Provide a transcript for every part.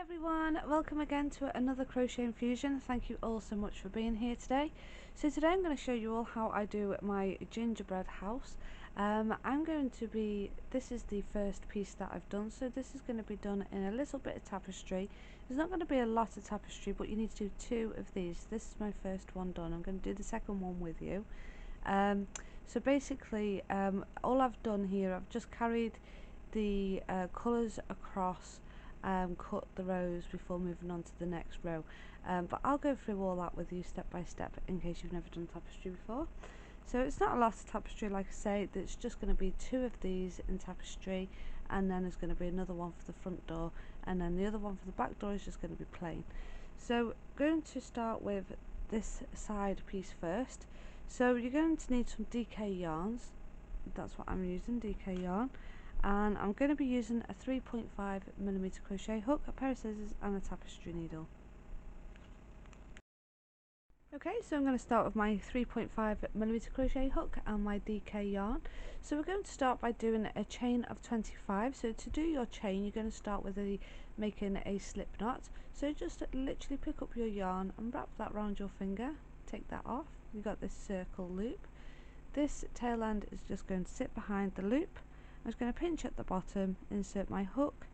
Everyone, welcome again to another crochet infusion. Thank you all so much for being here today. So today I'm going to show you all how I do my gingerbread house. This is the first piece that I've done, so this is going to be done in a little bit of tapestry. There's not going to be a lot of tapestry, but you need to do 2 of these. This is my first one done. I'm going to do the second one with you. So basically all I've done here, I've just carried the colours across, cut the rows before moving on to the next row, but I'll go through all that with you step by step in case you've never done tapestry before. So it's not a lot of tapestry, like I say. There's just going to be 2 of these in tapestry, and then there's going to be another one for the front door, and then the other one for the back door is just going to be plain. So going to start with this side piece first. So you're going to need some DK yarns. That's what I'm using, DK yarn, and I'm going to be using a 3.5mm crochet hook, a pair of scissors and a tapestry needle. Okay, so I'm going to start with my 3.5mm crochet hook and my DK yarn. So we're going to start by doing a chain of 25. So to do your chain, you're going to start with making a slip knot. So just literally pick up your yarn and wrap that around your finger, take that off. You've got this circle loop. This tail end is just going to sit behind the loop. I'm just going to pinch at the bottom, insert my hook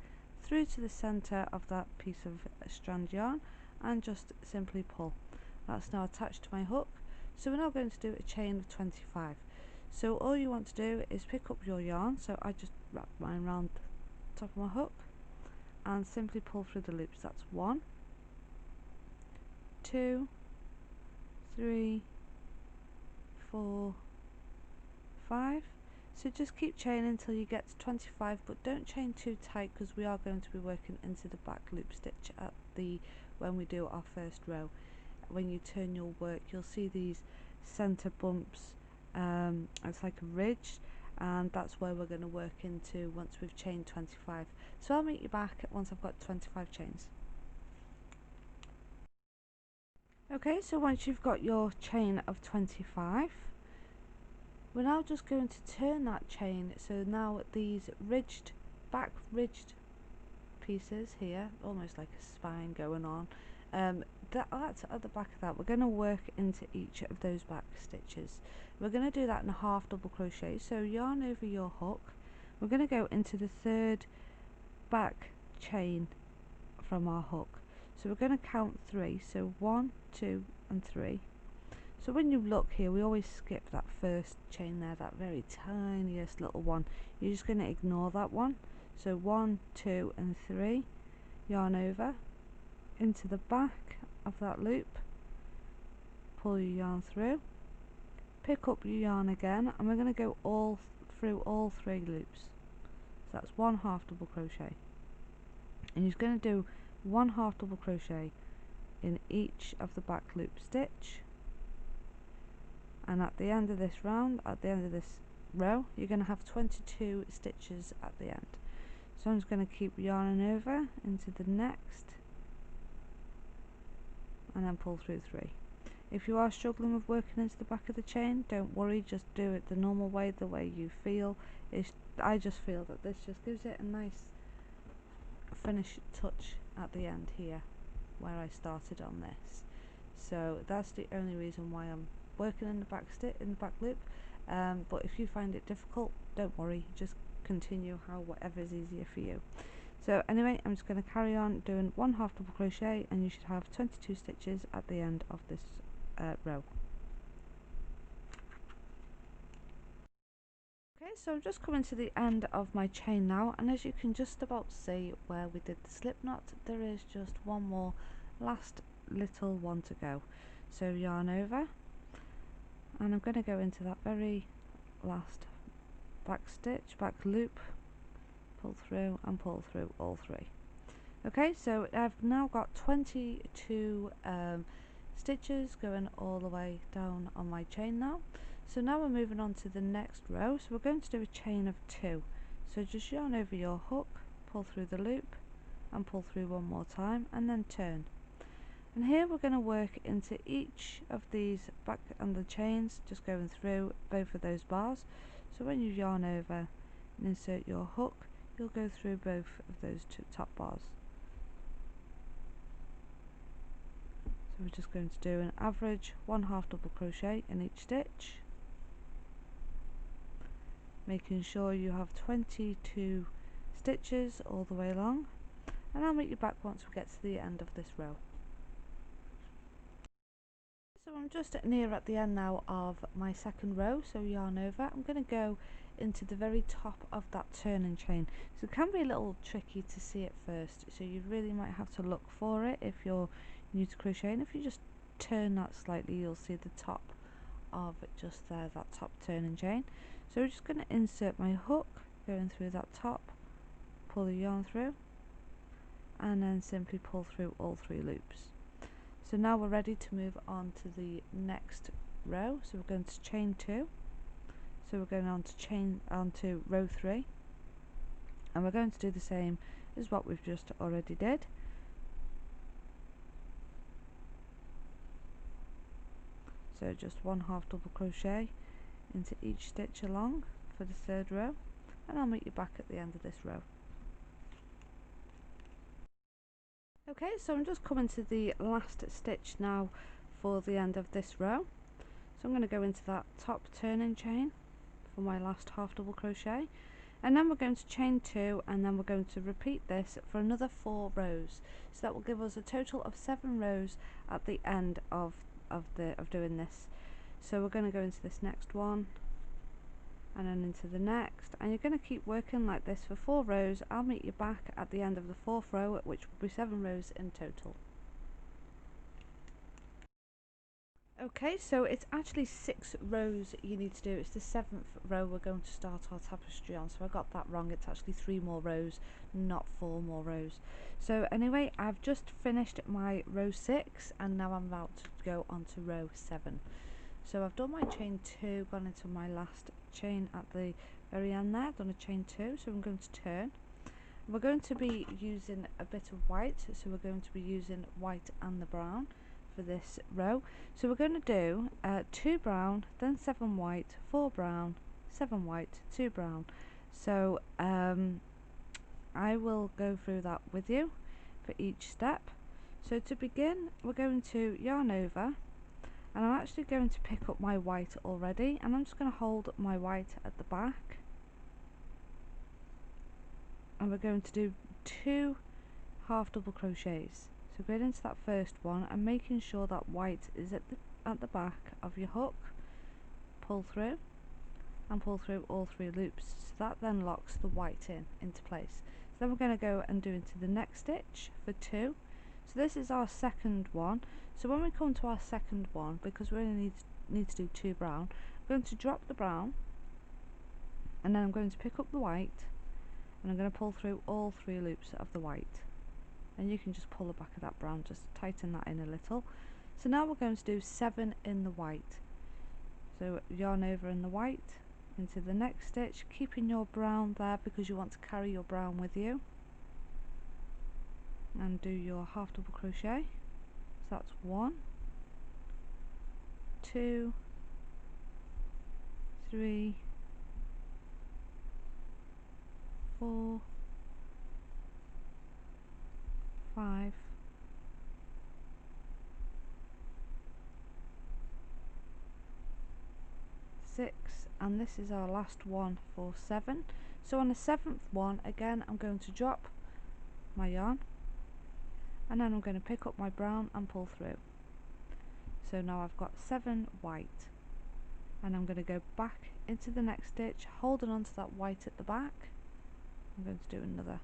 through to the centre of that piece of strand yarn, and just simply pull. That's now attached to my hook. So we're now going to do a chain of 25. So all you want to do is pick up your yarn. So I just wrap mine around the top of my hook and simply pull through the loops. That's 1, 2, 3, 4, 5. So just keep chaining until you get to 25, but don't chain too tight because we are going to be working into the back loop stitch when we do our first row. When you turn your work, you'll see these center bumps. It's like a ridge, and that's where we're going to work into once we've chained 25. So I'll meet you back once I've got 25 chains. Okay, so once you've got your chain of 25, we're now just going to turn that chain. So now these back ridged pieces here, almost like a spine going on, that's at the back of that. We're going to work into each of those back stitches. We're going to do that in a half double crochet. So yarn over your hook. We're going to go into the 3rd back chain from our hook. So we're going to count 3. So 1, 2 and 3. So when you look here, we always skip that first chain there, that very tiniest little one. You're just going to ignore that one. So 1, 2 and 3, yarn over into the back of that loop, pull your yarn through, pick up your yarn again, and we're going to go through all 3 loops. So that's 1 half double crochet, and you're going to do 1 half double crochet in each of the back loop stitch. And at the end of this round, at the end of this row, you're going to have 22 stitches at the end. So I'm just going to keep yarning over into the next, and then pull through 3. If you are struggling with working into the back of the chain, don't worry, just do it the normal way, the way you feel. I just feel that this just gives it a nice finish touch at the end here, where I started on this. So that's the only reason why I'm working in the back loop. But if you find it difficult, don't worry, just continue whatever is easier for you. So anyway, I'm just going to carry on doing 1 half double crochet, and you should have 22 stitches at the end of this row. Okay, so I'm just coming to the end of my chain now, and as you can just about see where we did the slip knot, there is just one more last little one to go. So yarn over, and I'm going to go into that very last back loop, pull through and pull through all 3. Okay, so I've now got 22 stitches going all the way down on my chain now. So now we're moving on to the next row. So we're going to do a chain of 2. So just yarn over your hook, pull through the loop and pull through one more time, and then turn. And here we're going to work into each of these back and the chains, just going through both of those bars. So when you yarn over and insert your hook, you'll go through both of those 2 top bars. So we're just going to do an average 1 half double crochet in each stitch, making sure you have 22 stitches all the way along, and I'll meet you back once we get to the end of this row. So I'm just near at the end now of my second row, so yarn over. I'm going to go into the very top of that turning chain, so it can be a little tricky to see it first, so you really might have to look for it if you're new to crocheting. If you just turn that slightly, you'll see the top of it just there, that top turning chain. So we're just going to insert my hook going through that top, pull the yarn through, and then simply pull through all 3 loops. So now we're ready to move on to the next row. So we're going to chain 2, so we're going on to row 3, and we're going to do the same as what we've just already did. So just 1 half double crochet into each stitch along for the third row, and I'll meet you back at the end of this row. Okay, so I'm just coming to the last stitch now for the end of this row. So I'm going to go into that top turning chain for my last half double crochet, and then we're going to chain 2, and then we're going to repeat this for another 4 rows. So that will give us a total of 7 rows at the end of doing this. So we're going to go into this next one, and then into the next, and you're going to keep working like this for 4 rows. I'll meet you back at the end of the 4th row, which will be 7 rows in total. Okay, so it's actually 6 rows you need to do. It's the 7th row we're going to start our tapestry on, so I got that wrong. It's actually 3 more rows, not 4 more rows. So anyway, I've just finished my row 6, and now I'm about to go on to row 7. So I've done my chain 2, gone into my last chain at the very end there, done a chain 2, so I'm going to turn. We're going to be using a bit of white, so we're going to be using white and the brown for this row. So we're going to do 2 brown, then 7 white, 4 brown, 7 white, 2 brown. So I will go through that with you for each step. So to begin, we're going to yarn over, and I'm actually going to pick up my white already, and I'm just going to hold my white at the back, and we're going to do 2 half double crochets. So going into that first one and making sure that white is at the back of your hook, pull through and pull through all 3 loops. So that then locks the white into place. So then we're going to go and do into the next stitch for 2. So this is our second one. So when we come to our second one, because we only need to do 2 brown, I'm going to drop the brown, and then I'm going to pick up the white, and I'm going to pull through all 3 loops of the white. And you can just pull the back of that brown, just tighten that in a little. So now we're going to do 7 in the white. So yarn over in the white into the next stitch, keeping your brown there because you want to carry your brown with you, and do your half double crochet. So that's 1, 2, 3, 4, 5, 6, and this is our last one for 7. So on the 7th one, again, I'm going to drop my yarn, and then I'm going to pick up my brown and pull through. So now I've got 7 white, and I'm going to go back into the next stitch, holding on to that white at the back. I'm going to do another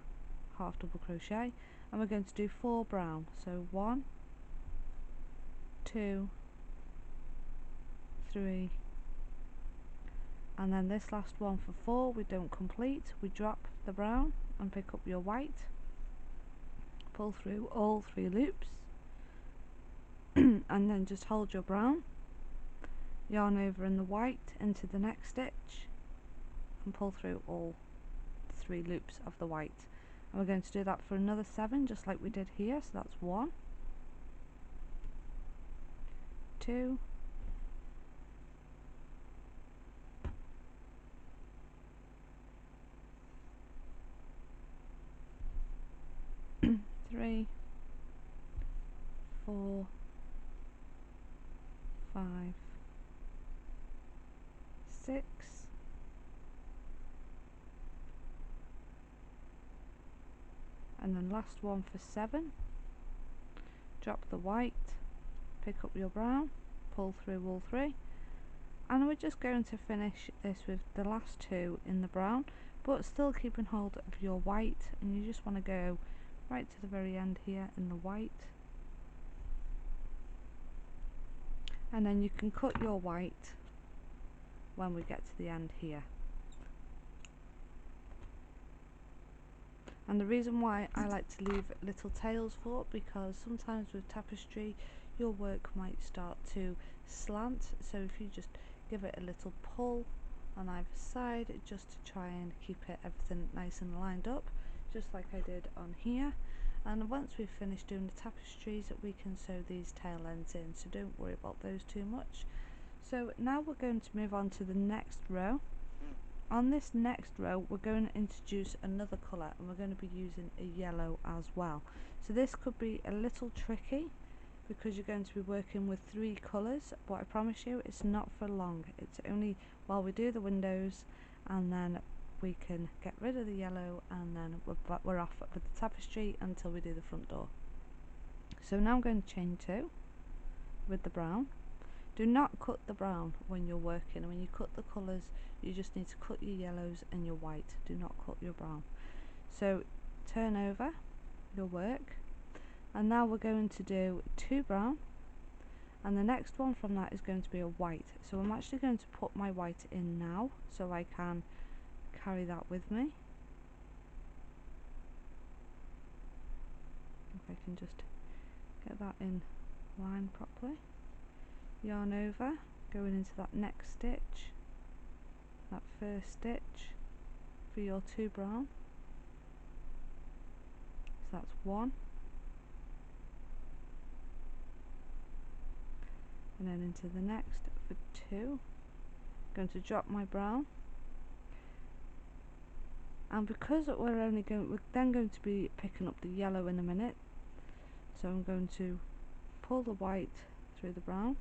half double crochet, and we're going to do 4 brown. So 1, 2, 3, and then this last one for 4 we don't complete. We drop the brown and pick up your white, pull through all 3 loops, and then just hold your brown, yarn over in the white into the next stitch, and pull through all 3 loops of the white. And we're going to do that for another 7, just like we did here. So that's 1, 2, 3, 4, 5, 6, and then last one for 7. Drop the white, pick up your brown, pull through all 3, and we're just going to finish this with the last 2 in the brown, but still keeping hold of your white, and you just want to go right to the very end here in the white, and then you can cut your white when we get to the end here. And the reason why I like to leave little tails for, because sometimes with tapestry your work might start to slant, so if you just give it a little pull on either side just to try and keep everything nice and lined up, just like I did on here. And once we've finished doing the tapestries, we can sew these tail ends in, so don't worry about those too much. So now we're going to move on to the next row. On this next row we're going to introduce another colour, and we're going to be using a yellow as well. So this could be a little tricky because you're going to be working with 3 colours, but I promise you it's not for long. It's only while we do the windows, and then we can get rid of the yellow, and then we're off with the tapestry until we do the front door. So now I'm going to chain 2 with the brown. Do not cut the brown when you're working. When you cut the colours, you just need to cut your yellows and your white. Do not cut your brown. So turn over your work, and now we're going to do 2 brown, and the next one from that is going to be a white. So I'm actually going to put my white in now so I can carry that with me. If I can just get that in line properly. Yarn over, going into that next stitch, that first stitch for your 2 brown. So that's 1, and then into the next for 2. Going to drop my brown, and because we're then going to be picking up the yellow in a minute, so I'm going to pull the white through the brown,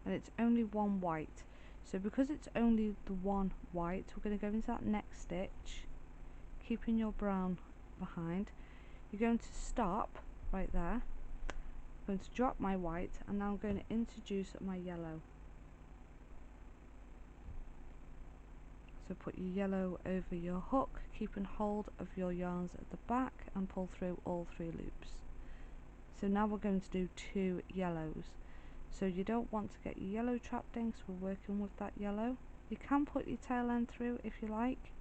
and it's only 1 white. So because it's only the 1 white, we're going to go into that next stitch, keeping your brown behind. You're going to stop right there. I'm going to drop my white, and now I'm going to introduce my yellow. So put your yellow over your hook, keeping hold of your yarns at the back, and pull through all 3 loops. So now we're going to do 2 yellows. So you don't want to get your yellow trapped in, because we're working with that yellow. You can put your tail end through if you like.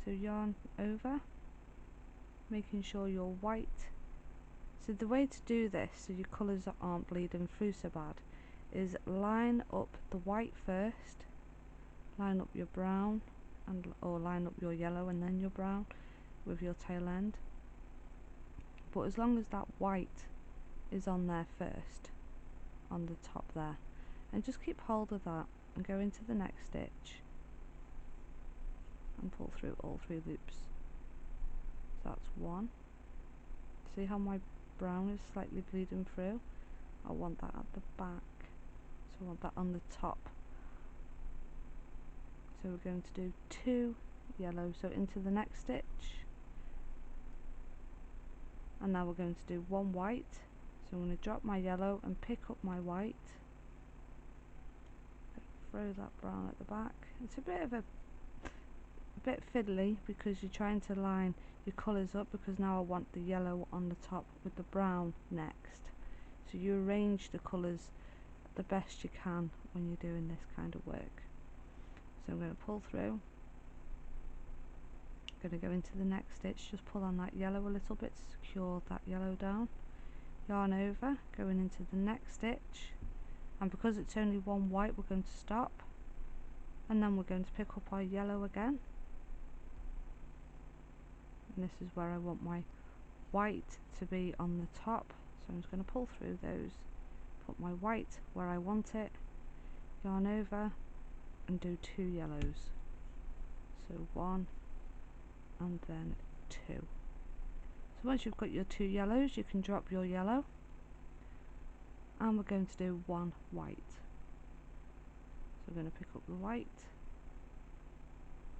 So yarn over, making sure your white. So the way to do this, so your colours aren't bleeding through so bad, is line up the white first, line up your brown, or line up your yellow and then your brown with your tail end. But as long as that white is on there first, on the top there, and just keep hold of that and go into the next stitch and pull through all 3 loops. So that's 1. See how my brown is slightly bleeding through? I want that at the back, so I want that on the top. So we're going to do 2 yellow, so into the next stitch, and now we're going to do 1 white. So I'm going to drop my yellow and pick up my white, throw that brown at the back. It's a bit fiddly because you're trying to line your colours up, because now I want the yellow on the top with the brown next. So you arrange the colours the best you can when you're doing this kind of work. So I'm going to pull through, going to go into the next stitch, just pull on that yellow a little bit to secure that yellow down, yarn over, going into the next stitch, and because it's only 1 white we're going to stop, and then we're going to pick up our yellow again, and this is where I want my white to be on the top. So I'm just going to pull through those, put my white where I want it, yarn over, and do 2 yellows. So 1 and then 2. So once you've got your 2 yellows, you can drop your yellow, and we're going to do 1 white. So we're going to pick up the white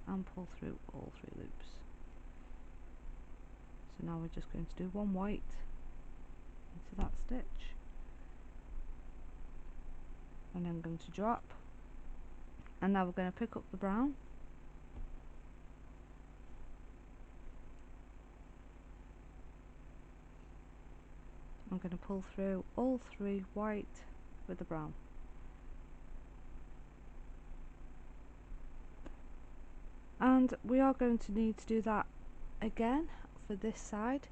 and pull through all 3 loops. So now we're just going to do 1 white into that stitch, and then going to drop, and now we're going to pick up the brown, I'm going to pull through all 3 white with the brown. And we are going to need to do that again for this side,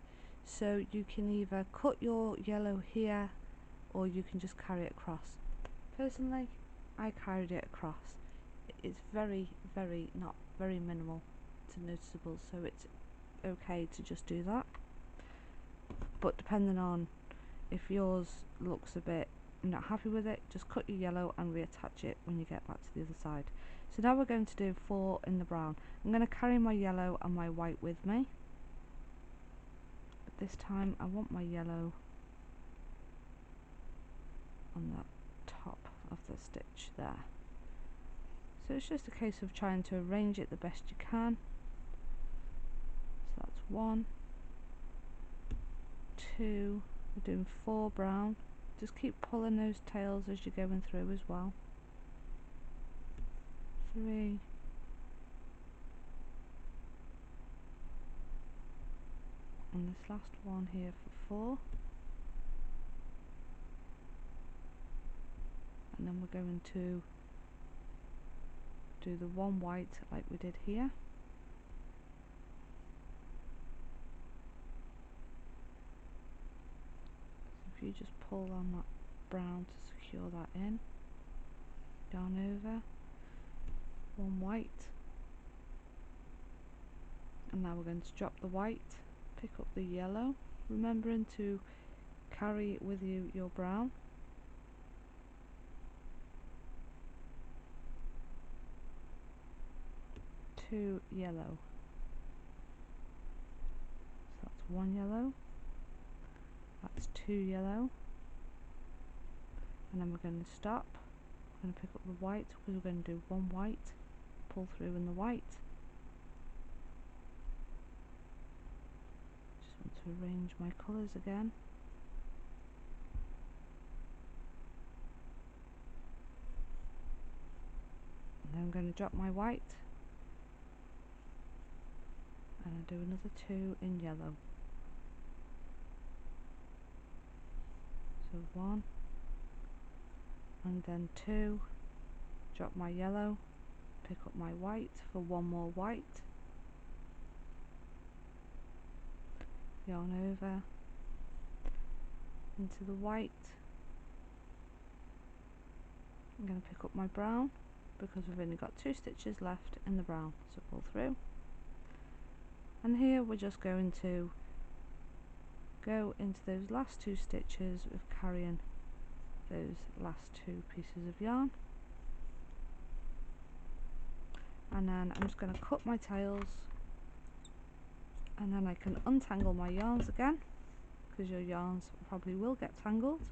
so you can either cut your yellow here or you can just carry it across. Personally, I carried it across. It's very not very minimal to noticeable, so it's okay to just do that. But depending on if yours looks a bit you're not happy with it, just cut your yellow and reattach it when you get back to the other side. So now we're going to do 4 in the brown. I'm going to carry my yellow and my white with me, but this time I want my yellow on the top of the stitch there. So it's just a case of trying to arrange it the best you can. So that's 1, 2, we're doing 4 brown. Just keep pulling those tails as you're going through as well. 3, and this last one here for 4, and then we're going to do the 1 white like we did here. So if you just pull on that brown to secure that in, yarn over, 1 white, and now we're going to drop the white, pick up the yellow, remembering to carry with you your brown, two yellow, so that's 1 yellow, that's 2 yellow, and then we're going to stop. We're going to pick up the white because we're going to do 1 white, pull through in the white. Just want to arrange my colours again. And then I'm going to drop my white, and I do another 2 in yellow. So 1, and then 2, drop my yellow, pick up my white for 1 more white, yarn over into the white. I'm going to pick up my brown because we've only got 2 stitches left in the brown, so pull through, and here we're just going to go into those last 2 stitches with carrying those last 2 pieces of yarn, and then I'm just going to cut my tails, and then I can untangle my yarns again because your yarns probably will get tangled.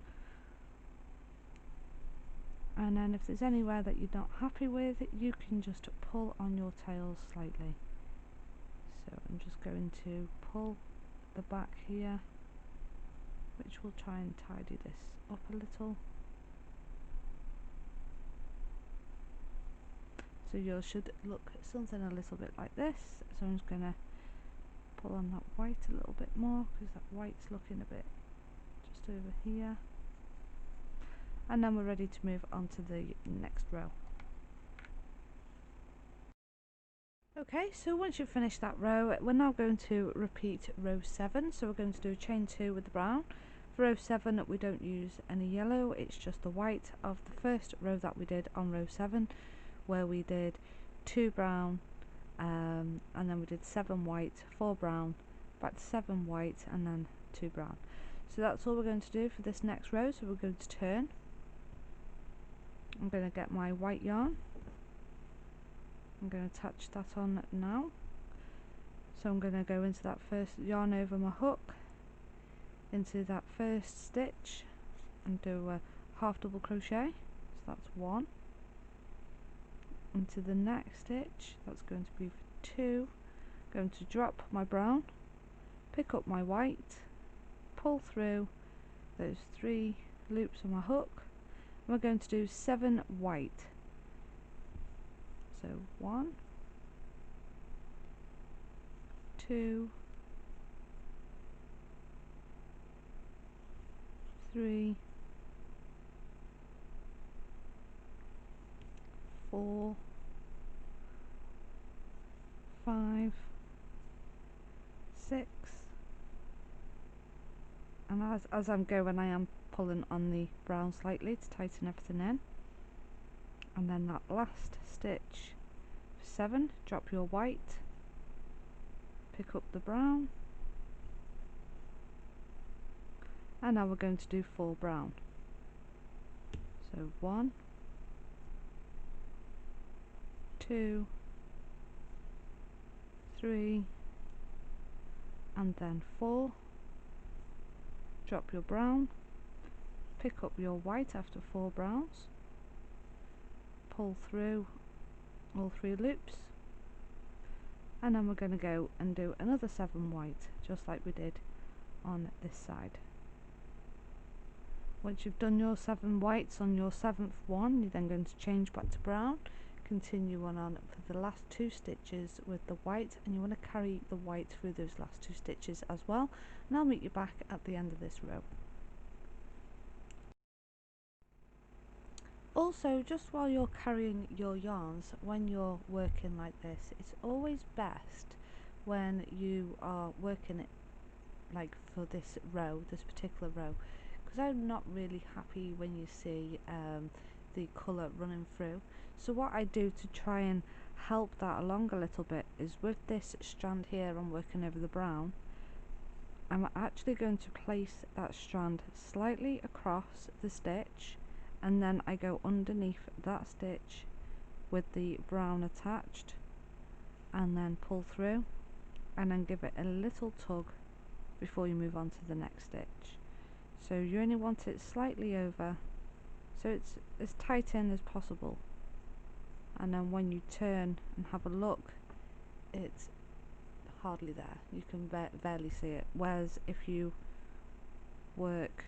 And then if there's anywhere that you're not happy with, you can just pull on your tails slightly. So I'm just going to pull the back here, which will try and tidy this up a little. So yours should look something a little bit like this. So I'm just going to pull on that white a little bit more because that white's looking a bit just over here. And then we're ready to move on to the next row. Okay, so once you've finished that row, we're now going to repeat row 7. So we're going to do chain 2 with the brown. For row 7 we don't use any yellow, it's just the white of the first row that we did on row 7, where we did 2 brown, and then we did 7 white, 4 brown, back to 7 white, and then 2 brown. So that's all we're going to do for this next row. So we're going to turn. I'm going to get my white yarn. I'm going to attach that on now. So I'm going to go into that first, yarn over my hook into that first stitch and do a half double crochet, so that's 1, into the next stitch, that's going to be 2, going to drop my brown, pick up my white, pull through those 3 loops on my hook, and we're going to do 7 white, so 1, 2, 3, 4, 5, 6, and as I'm going I am pulling on the brown slightly to tighten everything in, and then that last stitch 7, drop your white, pick up the brown, and now we're going to do 4 brown, so 1, 2, 3, and then 4, drop your brown, pick up your white after 4 browns, pull through all 3 loops, and then we're going to go and do another 7 white just like we did on this side. Once you've done your 7 whites on your 7th one, you're then going to change back to brown, continue on for the last 2 stitches with the white, and you want to carry the white through those last 2 stitches as well, and I'll meet you back at the end of this row. Also, just while you're carrying your yarns, when you're working like this, it's always best when you are working it like for this row, this particular row, because I'm not really happy when you see the colour running through. So what I do to try and help that along a little bit is with this strand here I'm working over the brown, I'm actually going to place that strand slightly across the stitch, and then I go underneath that stitch with the brown attached, and then pull through and then give it a little tug before you move on to the next stitch. So you only want it slightly over, so it's as tight in as possible, and then when you turn and have a look, it's hardly there, you can barely see it. Whereas if you work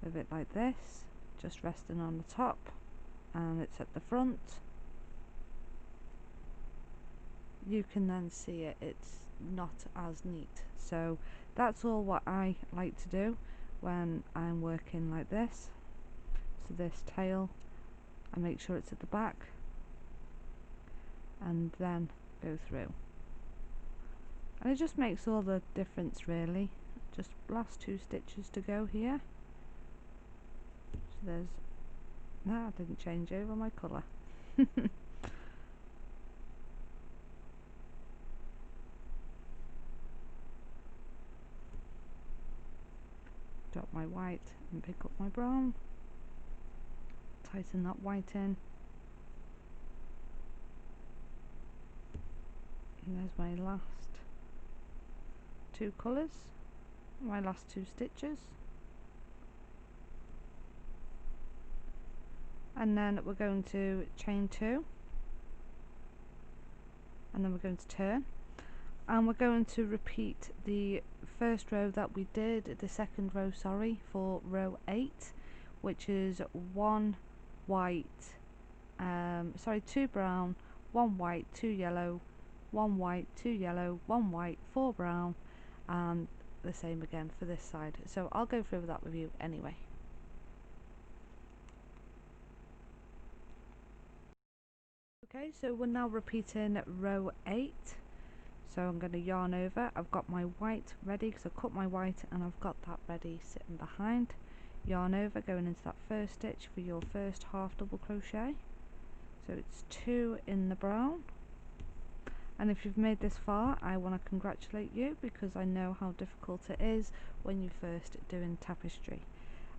with it like this, just resting on the top and it's at the front, you can then see it, it's not as neat. So that's all what I like to do when I'm working like this. So this tail, I make sure it's at the back and then go through, and it just makes all the difference really. Just last 2 stitches to go here. So there's, no, I didn't change over my colour. Drop my white and pick up my brown, tighten that white in, and there's my last 2 colours, my last 2 stitches, and then we're going to chain 2, and then we're going to turn, and we're going to repeat the first row that we did, the second row, sorry, for row 8, which is 1 white, 2 brown, 1 white, 2 yellow, 1 white, 2 yellow, 1 white, 4 brown, and the same again for this side. So I'll go through that with you anyway. Okay, so we're now repeating row 8. So I'm going to yarn over. I've got my white ready because I cut my white and I've got that ready sitting behind. Yarn over, going into that first stitch for your first half double crochet. So it's 2 in the brown. And if you've made this far, I want to congratulate you, because I know how difficult it is when you're first doing tapestry.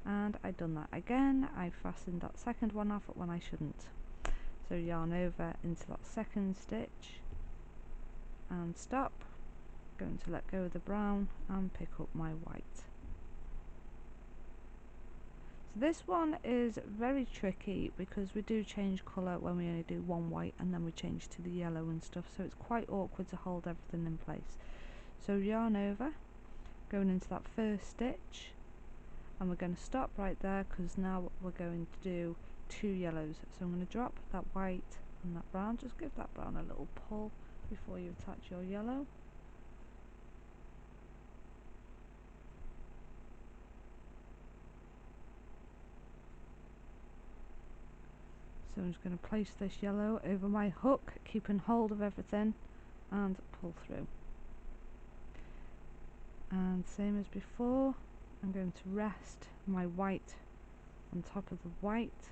And I've done that again. I fastened that second one off when I shouldn't. So yarn over into that second stitch and stop, Going to let go of the brown and pick up my white. So this one is very tricky because we do change colour when we only do one white and then we change to the yellow and stuff, so it's quite awkward to hold everything in place. So yarn over, going into that first stitch, and we're going to stop right there because now we're going to do 2 yellows. So I'm going to drop that white and that brown, just give that brown a little pull before you attach your yellow. So I'm just going to place this yellow over my hook, keeping hold of everything, and pull through. And same as before, I'm going to rest my white on top of the white,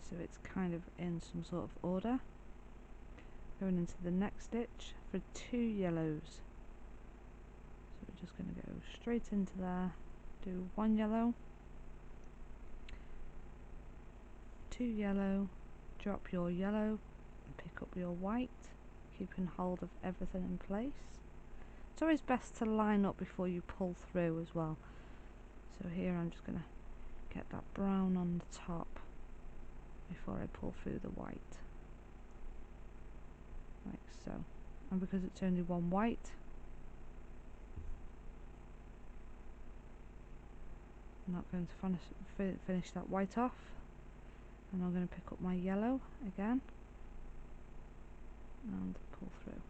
so it's kind of in some sort of order. Going into the next stitch for 2 yellows. So we're just going to go straight into there, do 1 yellow, 2 yellow, drop your yellow and pick up your white, keeping hold of everything in place. It's always best to line up before you pull through as well. So here I'm just going to get that brown on the top before I pull through the white, like so. And because it's only 1 white, I'm not going to finish that white off, and I'm going to pick up my yellow again and pull through.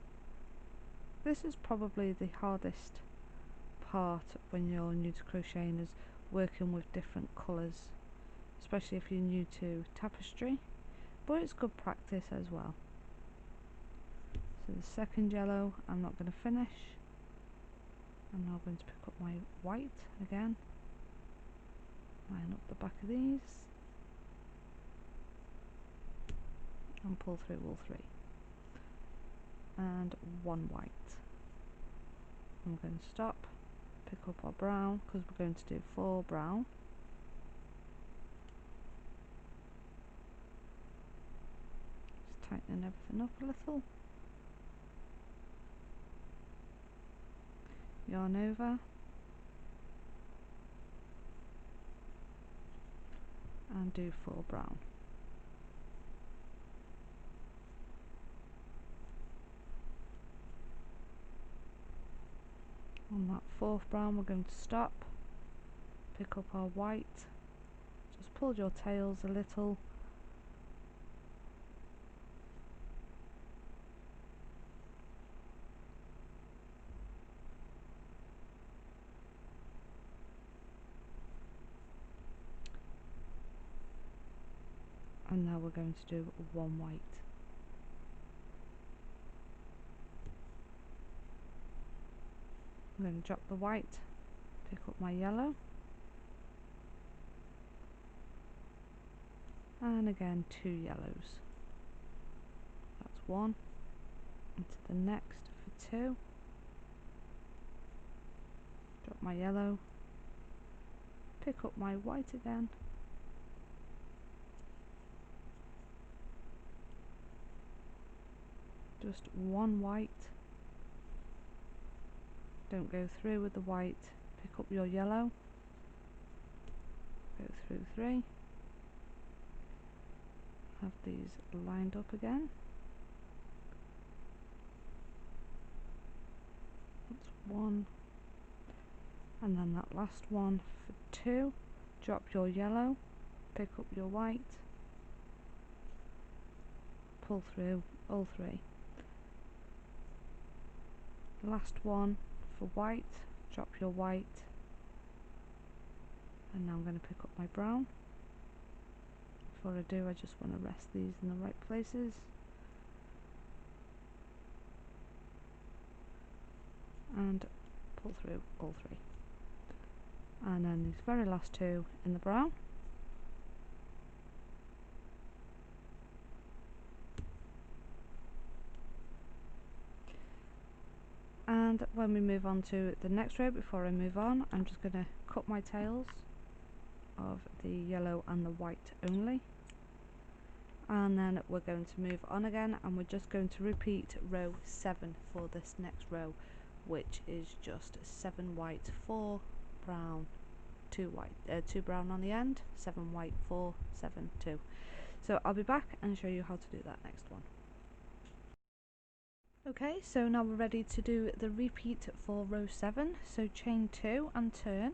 This is probably the hardest part when you're new to crocheting, is working with different colours, especially if you're new to tapestry, but it's good practice as well. So the second yellow I'm not going to finish. I'm now going to pick up my white again, line up the back of these and pull through all 3, and 1 white. I'm going to stop, pick up our brown because we're going to do 4 brown, just tightening everything up a little, yarn over and do 4 brown. On that 4th brown we're going to stop, pick up our white, just pull your tails a little, and now we're going to do 1 white. I'm going to drop the white, pick up my yellow, and again 2 yellows. That's 1, into the next for 2, drop my yellow, pick up my white again, just 1 white, don't go through with the white, pick up your yellow, go through 3, have these lined up again, that's 1, and then that last one for 2, drop your yellow, pick up your white, pull through all 3. Last one for white, drop your white, and now I'm going to pick up my brown. Before I do, I just want to rest these in the right places, and pull through all 3, and then these very last 2 in the brown. And when we move on to the next row, before I move on, I'm just going to cut my tails of the yellow and the white only, and then we're going to move on again, and we're just going to repeat row 7 for this next row, which is just 7 white, 4 brown, 2 white, 2 brown on the end, 7 white, 4, 7, 2. So I'll be back and show you how to do that next one. Okay, so now we're ready to do the repeat for row 7. So chain 2 and turn,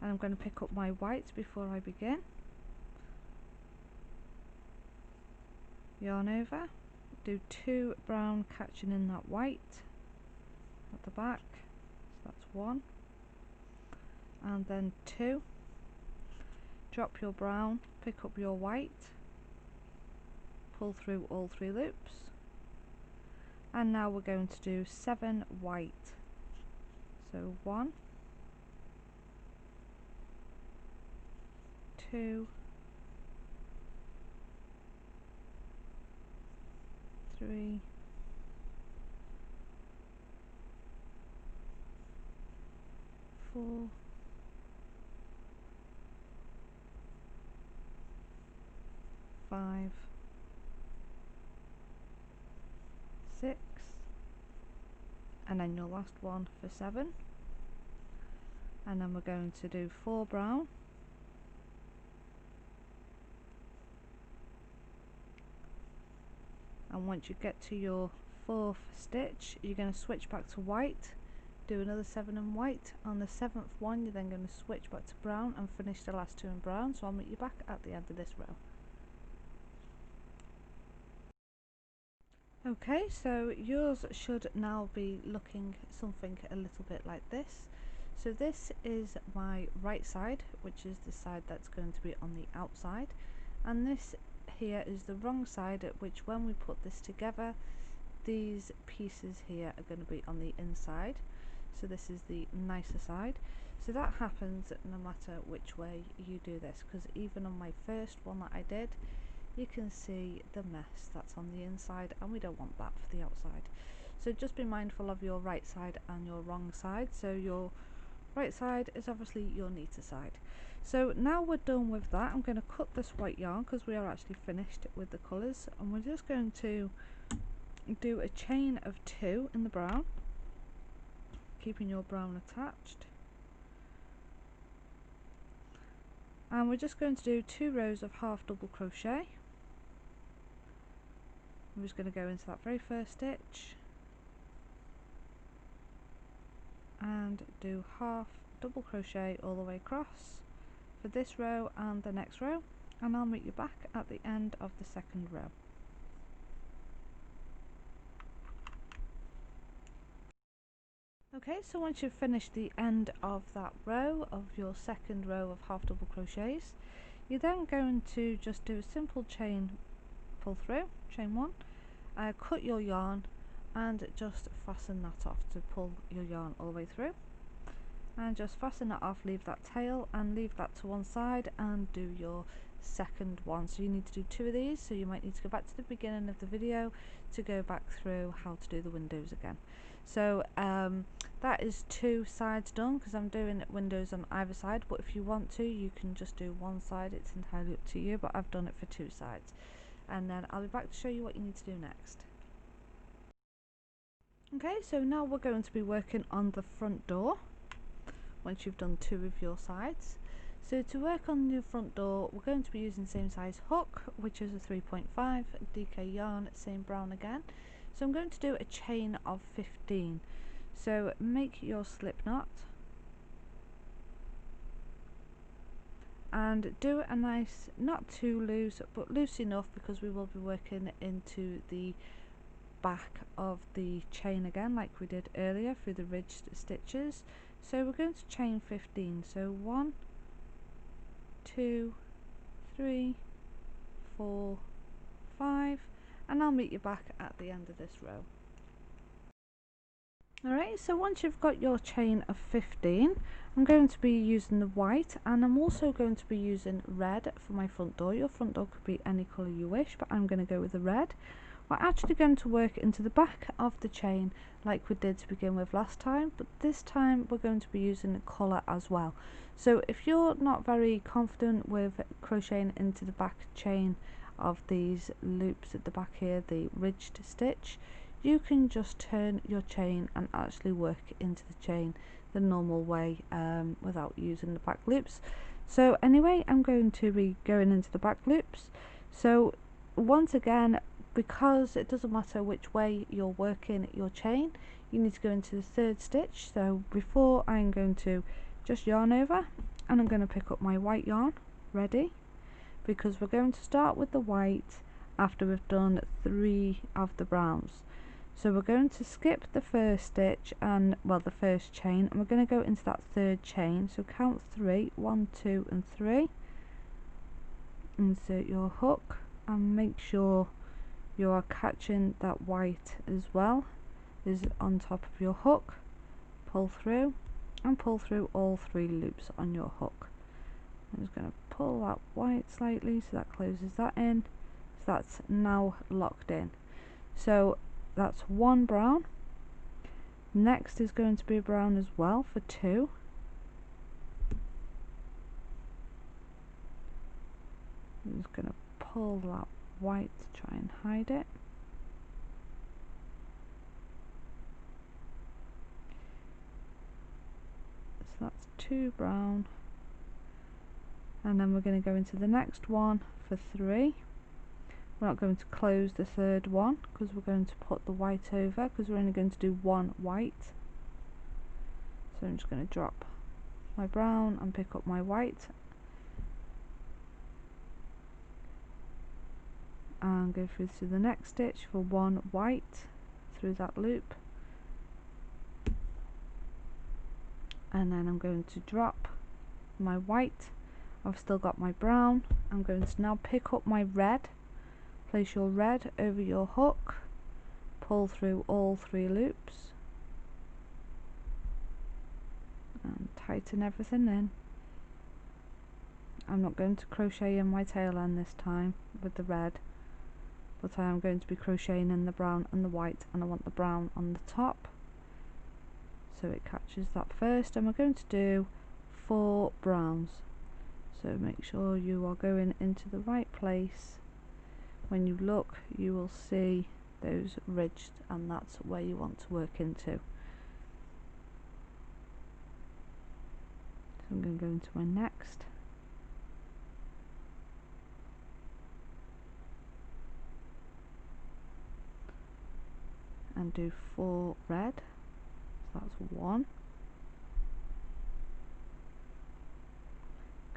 and I'm going to pick up my white before I begin. Yarn over, do 2 brown catching in that white at the back, so that's 1, and then 2, drop your brown, pick up your white, pull through all 3 loops, and now we're going to do 7 white, so 1, 2, 3, 4, 5, 6, and then your last one for 7, and then we're going to do 4 brown, and once you get to your 4th stitch you're going to switch back to white, do another 7 in white. On the 7th one you're then going to switch back to brown and finish the last 2 in brown, so I'll meet you back at the end of this row. Okay, so yours should now be looking something a little bit like this. So this is my right side, which is the side that's going to be on the outside, and this here is the wrong side, which when we put this together these pieces here are going to be on the inside. So this is the nicer side. So that happens no matter which way you do this, because even on my first one that I did, you can see the mess that's on the inside, and we don't want that for the outside. So just be mindful of your right side and your wrong side. So your right side is obviously your neater side. So now we're done with that, I'm going to cut this white yarn because we are actually finished with the colours, and we're just going to do a chain of 2 in the brown, keeping your brown attached, and we're just going to do 2 rows of half double crochet. I'm just going to go into that very first stitch and do half double crochet all the way across for this row and the next row, and I'll meet you back at the end of the second row. Okay, so once you've finished the end of that row, of your second row of half double crochets, you're then going to just do a simple chain pull through, chain 1, cut your yarn and just fasten that off to pull your yarn all the way through, and just fasten that off, leave that tail and leave that to one side and do your second one. So you need to do 2 of these, so you might need to go back to the beginning of the video to go back through how to do the windows again. So that is 2 sides done because I'm doing windows on either side, but if you want to you can just do one side, it's entirely up to you, but I've done it for 2 sides. And then I'll be back to show you what you need to do next. Okay, so now we're going to be working on the front door once you've done 2 of your sides. So to work on the front door we're going to be using the same size hook, which is a 3.5 DK yarn, same brown again. So I'm going to do a chain of 15. So make your slip knot and do a nice, not too loose but loose enough, because we will be working into the back of the chain again like we did earlier through the ridged stitches. So we're going to chain 15, so 1, 2, 3, 4, 5, and I'll meet you back at the end of this row. Alright, so once you've got your chain of 15, I'm going to be using the white, and I'm also going to be using red for my front door. Your front door could be any colour you wish, but I'm going to go with the red. We're actually going to work into the back of the chain like we did to begin with last time, but this time we're going to be using the colour as well. So if you're not very confident with crocheting into the back chain of these loops at the back here, the ridged stitch, you can just turn your chain and actually work into the chain the normal way without using the back loops. So anyway, I'm going to be going into the back loops. So once again, because it doesn't matter which way you're working your chain, you need to go into the third stitch. So before, I'm going to just yarn over, and I'm going to pick up my white yarn ready, because we're going to start with the white after we've done 3 of the browns. So we're going to skip the first stitch and, well, the first chain, and we're going to go into that third chain. So count 3, 1, 2 and 3. Insert your hook and make sure you are catching that white as well is on top of your hook. Pull through and pull through all 3 loops on your hook. I'm just going to pull that white slightly so that closes that in. So that's now locked in. So that's 1 brown. Next is going to be a brown as well for 2. I'm just going to pull that white to try and hide it. So that's 2 brown, and then we're going to go into the next one for 3. We're not going to close the third one because we're going to put the white over, because we're only going to do 1 white. So I'm just going to drop my brown and pick up my white and go through to the next stitch for 1 white through that loop, and then I'm going to drop my white. I've still got my brown. I'm going to now pick up my red. Place your red over your hook, pull through all 3 loops and tighten everything in. I'm not going to crochet in my tail end this time with the red, but I am going to be crocheting in the brown and the white, and I want the brown on the top so it catches that first. And we're going to do 4 browns, so make sure you are going into the right place. When you look, you will see those ridged, and that's where you want to work into. So I'm going to go into my next, and do 4 red. So that's 1.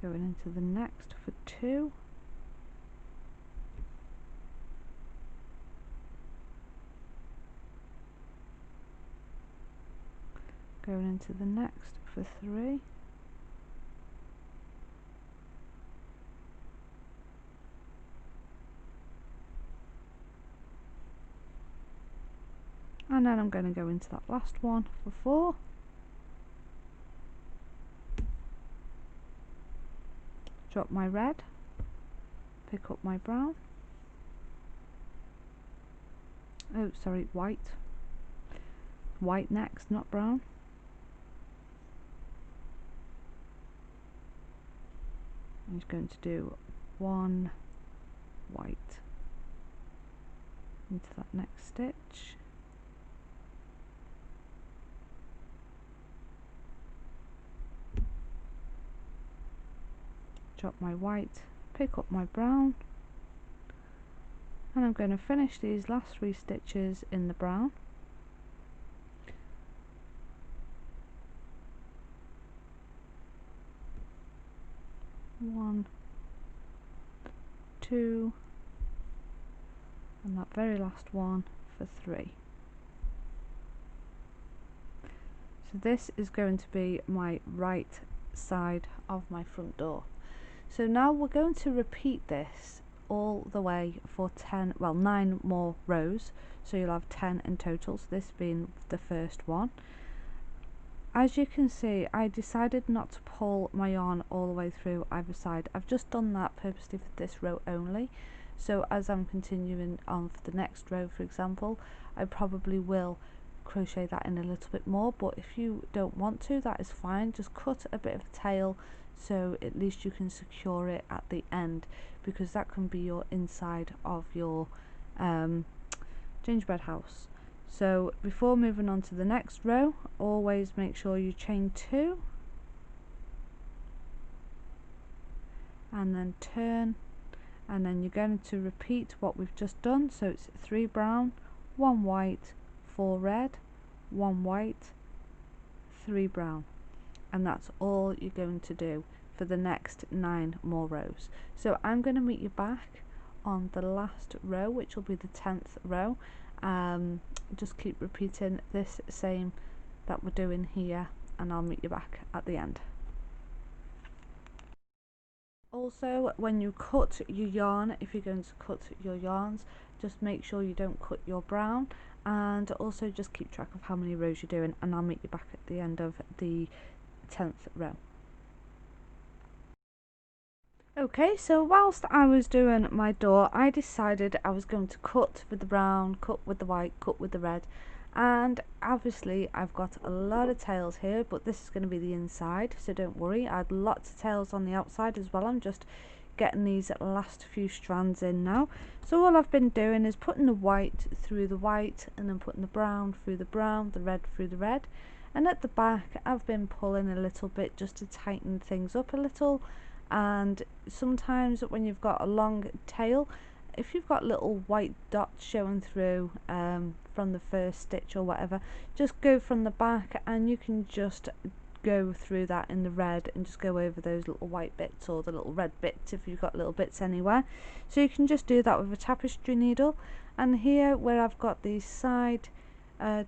Going into the next for 2. Going into the next for 3. And then I'm going to go into that last one for 4. Drop my red, pick up my brown. Oh, sorry, white. White next, not brown. I'm just going to do 1 white into that next stitch. Drop my white, pick up my brown, and I'm going to finish these last 3 stitches in the brown. 1, 2, and that very last one for 3. So this is going to be my right side of my front door. So now we're going to repeat this all the way for 9 more rows, so you'll have 10 in total, so this being the first one. As you can see, I decided not to pull my yarn all the way through either side. I've just done that purposely for this row only, so as I'm continuing on for the next row, for example, I probably will crochet that in a little bit more, but if you don't want to, that is fine. Just cut a bit of a tail so at least you can secure it at the end, because that can be your inside of your gingerbread house. So before moving on to the next row, always make sure you chain 2 and then turn, and then you're going to repeat what we've just done. So it's 3 brown, 1 white, 4 red, 1 white, 3 brown, and that's all you're going to do for the next 9 more rows. So I'm going to meet you back on the last row, which will be the 10th row. Just keep repeating this same that we're doing here, and I'll meet you back at the end. Also, when you cut your yarn, if you're going to cut your yarns, just make sure you don't cut your brown, and also just keep track of how many rows you're doing, and I'll meet you back at the end of the 10th row. Okay, so whilst I was doing my door, I decided I was going to cut with the brown, cut with the white, cut with the red, and obviously I've got a lot of tails here, but this is going to be the inside, so don't worry. I had lots of tails on the outside as well. I'm just getting these last few strands in now. So all I've been doing is putting the white through the white, and then putting the brown through the brown, the red through the red, and at the back I've been pulling a little bit just to tighten things up a little. And sometimes when you've got a long tail, if you've got little white dots showing through from the first stitch or whatever, just go from the back and you can just go through that in the red and just go over those little white bits or the little red bits if you've got little bits anywhere. So you can just do that with a tapestry needle. And here where I've got these side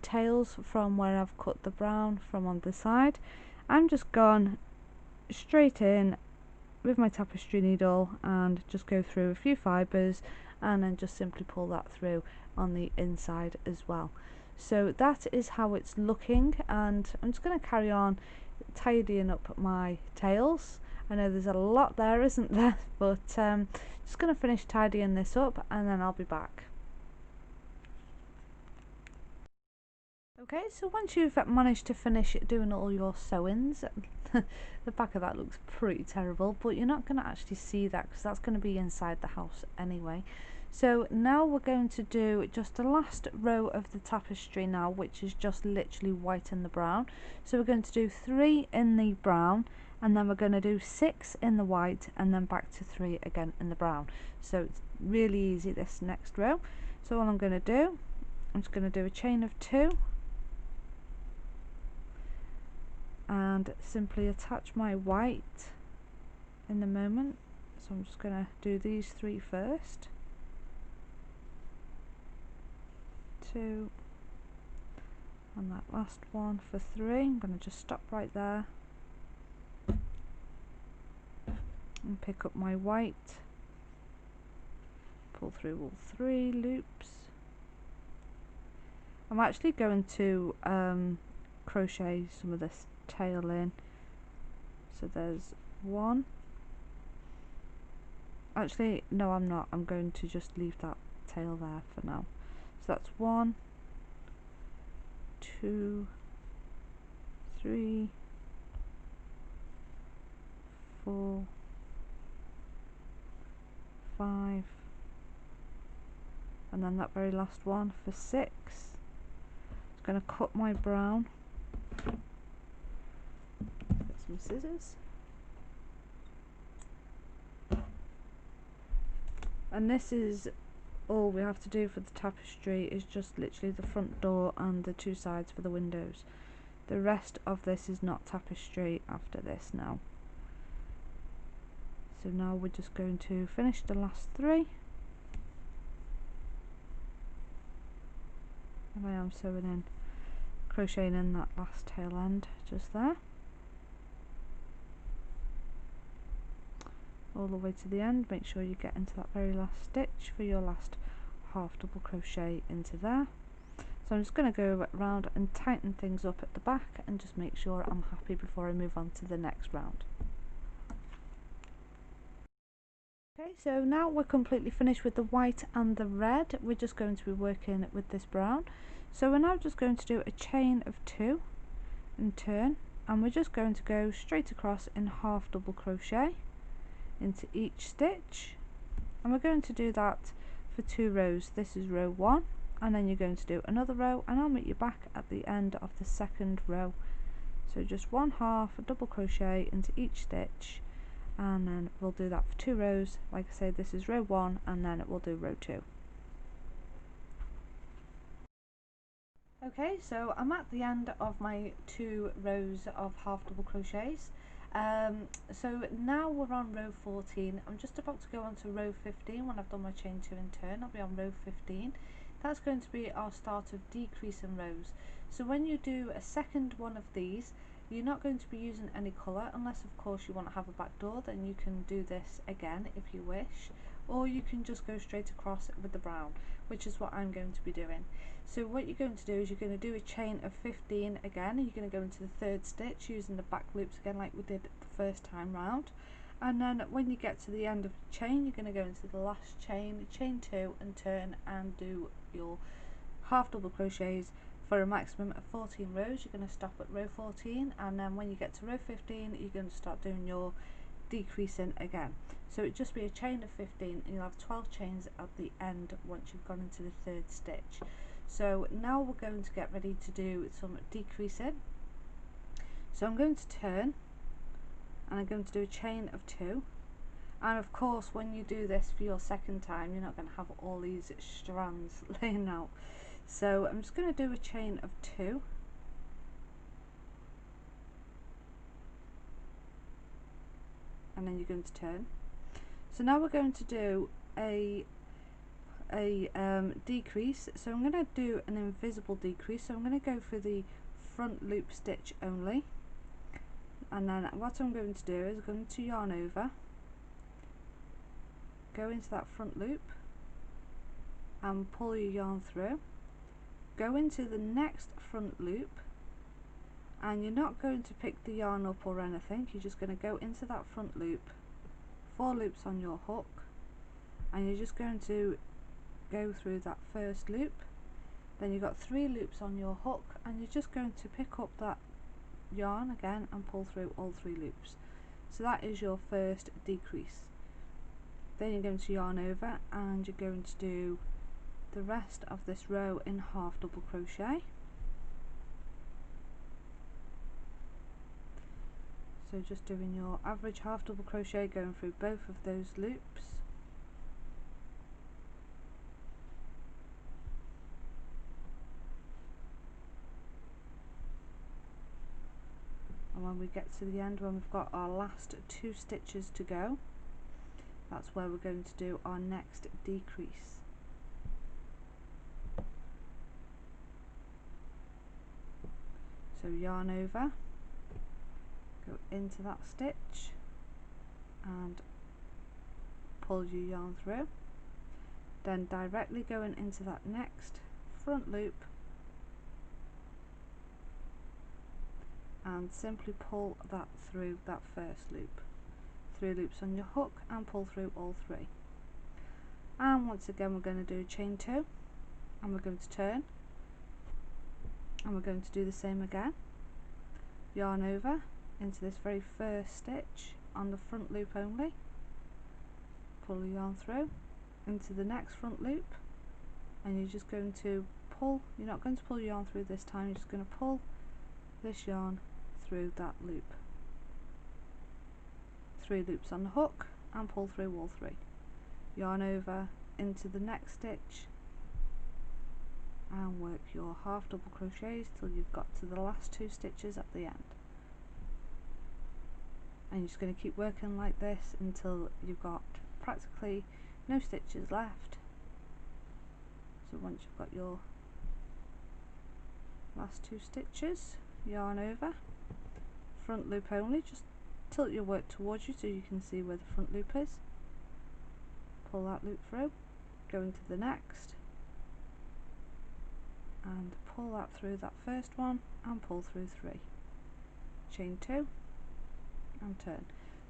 tails from where I've cut the brown from on the side, I'm just gone straight in with my tapestry needle and just go through a few fibres and then just simply pull that through on the inside as well. So that is how it's looking, and I'm just going to carry on tidying up my tails. I know there's a lot there, isn't there? But just going to finish tidying this up and then I'll be back. Okay, so once you've managed to finish doing all your sewings, the back of that looks pretty terrible, but you're not going to actually see that because that's going to be inside the house anyway. So now we're going to do just the last row of the tapestry now, which is just literally white and the brown. So we're going to do 3 in the brown, and then we're going to do 6 in the white, and then back to 3 again in the brown. So it's really easy this next row. So all I'm going to do, I'm just going to do a chain of 2 and simply attach my white in the moment. So I'm just going to do these 3 first. 2 and that last one for 3. I'm going to just stop right there and pick up my white, pull through all 3 loops. I'm actually going to crochet some of this tail in. So there's 1. Actually no, I'm not. I'm going to just leave that tail there for now. So that's 1, 2, 3, 4, 5, and then that very last one for 6. I'm going to cut my brown. Get some scissors. And this is all we have to do for the tapestry, is just literally the front door and the 2 sides for the windows. The rest of this is not tapestry after this now. So now we're just going to finish the last 3. And I am sewing in, crocheting in that last tail end just there. All the way to the end. Make sure you get into that very last stitch for your last half double crochet into there. So I'm just going to go around and tighten things up at the back and just make sure I'm happy before I move on to the next round. Okay, so now we're completely finished with the white and the red. We're just going to be working with this brown. So we're now just going to do a chain of 2 and turn, and we're just going to go straight across in half double crochet into each stitch, and we're going to do that for 2 rows. This is row 1, and then you're going to do another row, and I'll meet you back at the end of the second row. So just 1/2 a double crochet into each stitch, and then we'll do that for 2 rows. Like I say, this is row 1, and then it will do row 2. Okay, so I'm at the end of my 2 rows of half double crochets. So now we're on row 14. I'm just about to go on to row 15. When I've done my chain 2 in turn, I'll be on row 15. That's going to be our start of decreasing rows. So when you do a second one of these, you're not going to be using any colour, unless of course you want to have a back door, then you can do this again if you wish, or you can just go straight across with the brown, which is what I'm going to be doing. So what you're going to do is you're going to do a chain of 15 again, and you're going to go into the 3rd stitch using the back loops again like we did the first time round, and then when you get to the end of the chain, you're going to go into the last chain, chain 2 and turn and do your half double crochets for a maximum of 14 rows. You're going to stop at row 14, and then when you get to row 15 you're going to start doing your decreasing again. So it'd just be a chain of 15, and you'll have 12 chains at the end once you've gone into the 3rd stitch. So now we're going to get ready to do some decreasing. So I'm going to turn, and I'm going to do a chain of 2, and of course when you do this for your second time, you're not going to have all these strands laying out. So I'm just going to do a chain of 2, and then you're going to turn. So now we're going to do a decrease. So I'm going to do an invisible decrease. So I'm going to go for the front loop stitch only, and then what I'm going to do is I'm going to yarn over, go into that front loop and pull your yarn through, go into the next front loop, and you're not going to pick the yarn up or anything, you're just going to go into that front loop, 4 loops on your hook, and you're just going to go through that first loop, then you've got 3 loops on your hook, and you're just going to pick up that yarn again and pull through all 3 loops. So that is your first decrease. Then you're going to yarn over, and you're going to do the rest of this row in half double crochet. So just doing your average half double crochet, going through both of those loops. And when we get to the end, when we've got our last 2 stitches to go, that's where we're going to do our next decrease. So yarn over, go into that stitch and pull your yarn through, then directly going into that next front loop and simply pull that through that first loop. 3 loops on your hook and pull through all 3. And once again we're going to do a chain 2, and we're going to turn, and we're going to do the same again. Yarn over into this very first stitch on the front loop only, pull the yarn through into the next front loop, and you're just going to pull, you're not going to pull your yarn through this time, you're just going to pull this yarn through that loop. 3 loops on the hook and pull through all 3. Yarn over into the next stitch and work your half double crochets till you've got to the last 2 stitches at the end, and you're just going to keep working like this until you've got practically no stitches left. So once you've got your last 2 stitches, yarn over, front loop only, just tilt your work towards you so you can see where the front loop is, pull that loop through, go into the next and pull that through that first one and pull through 3, chain 2 and turn.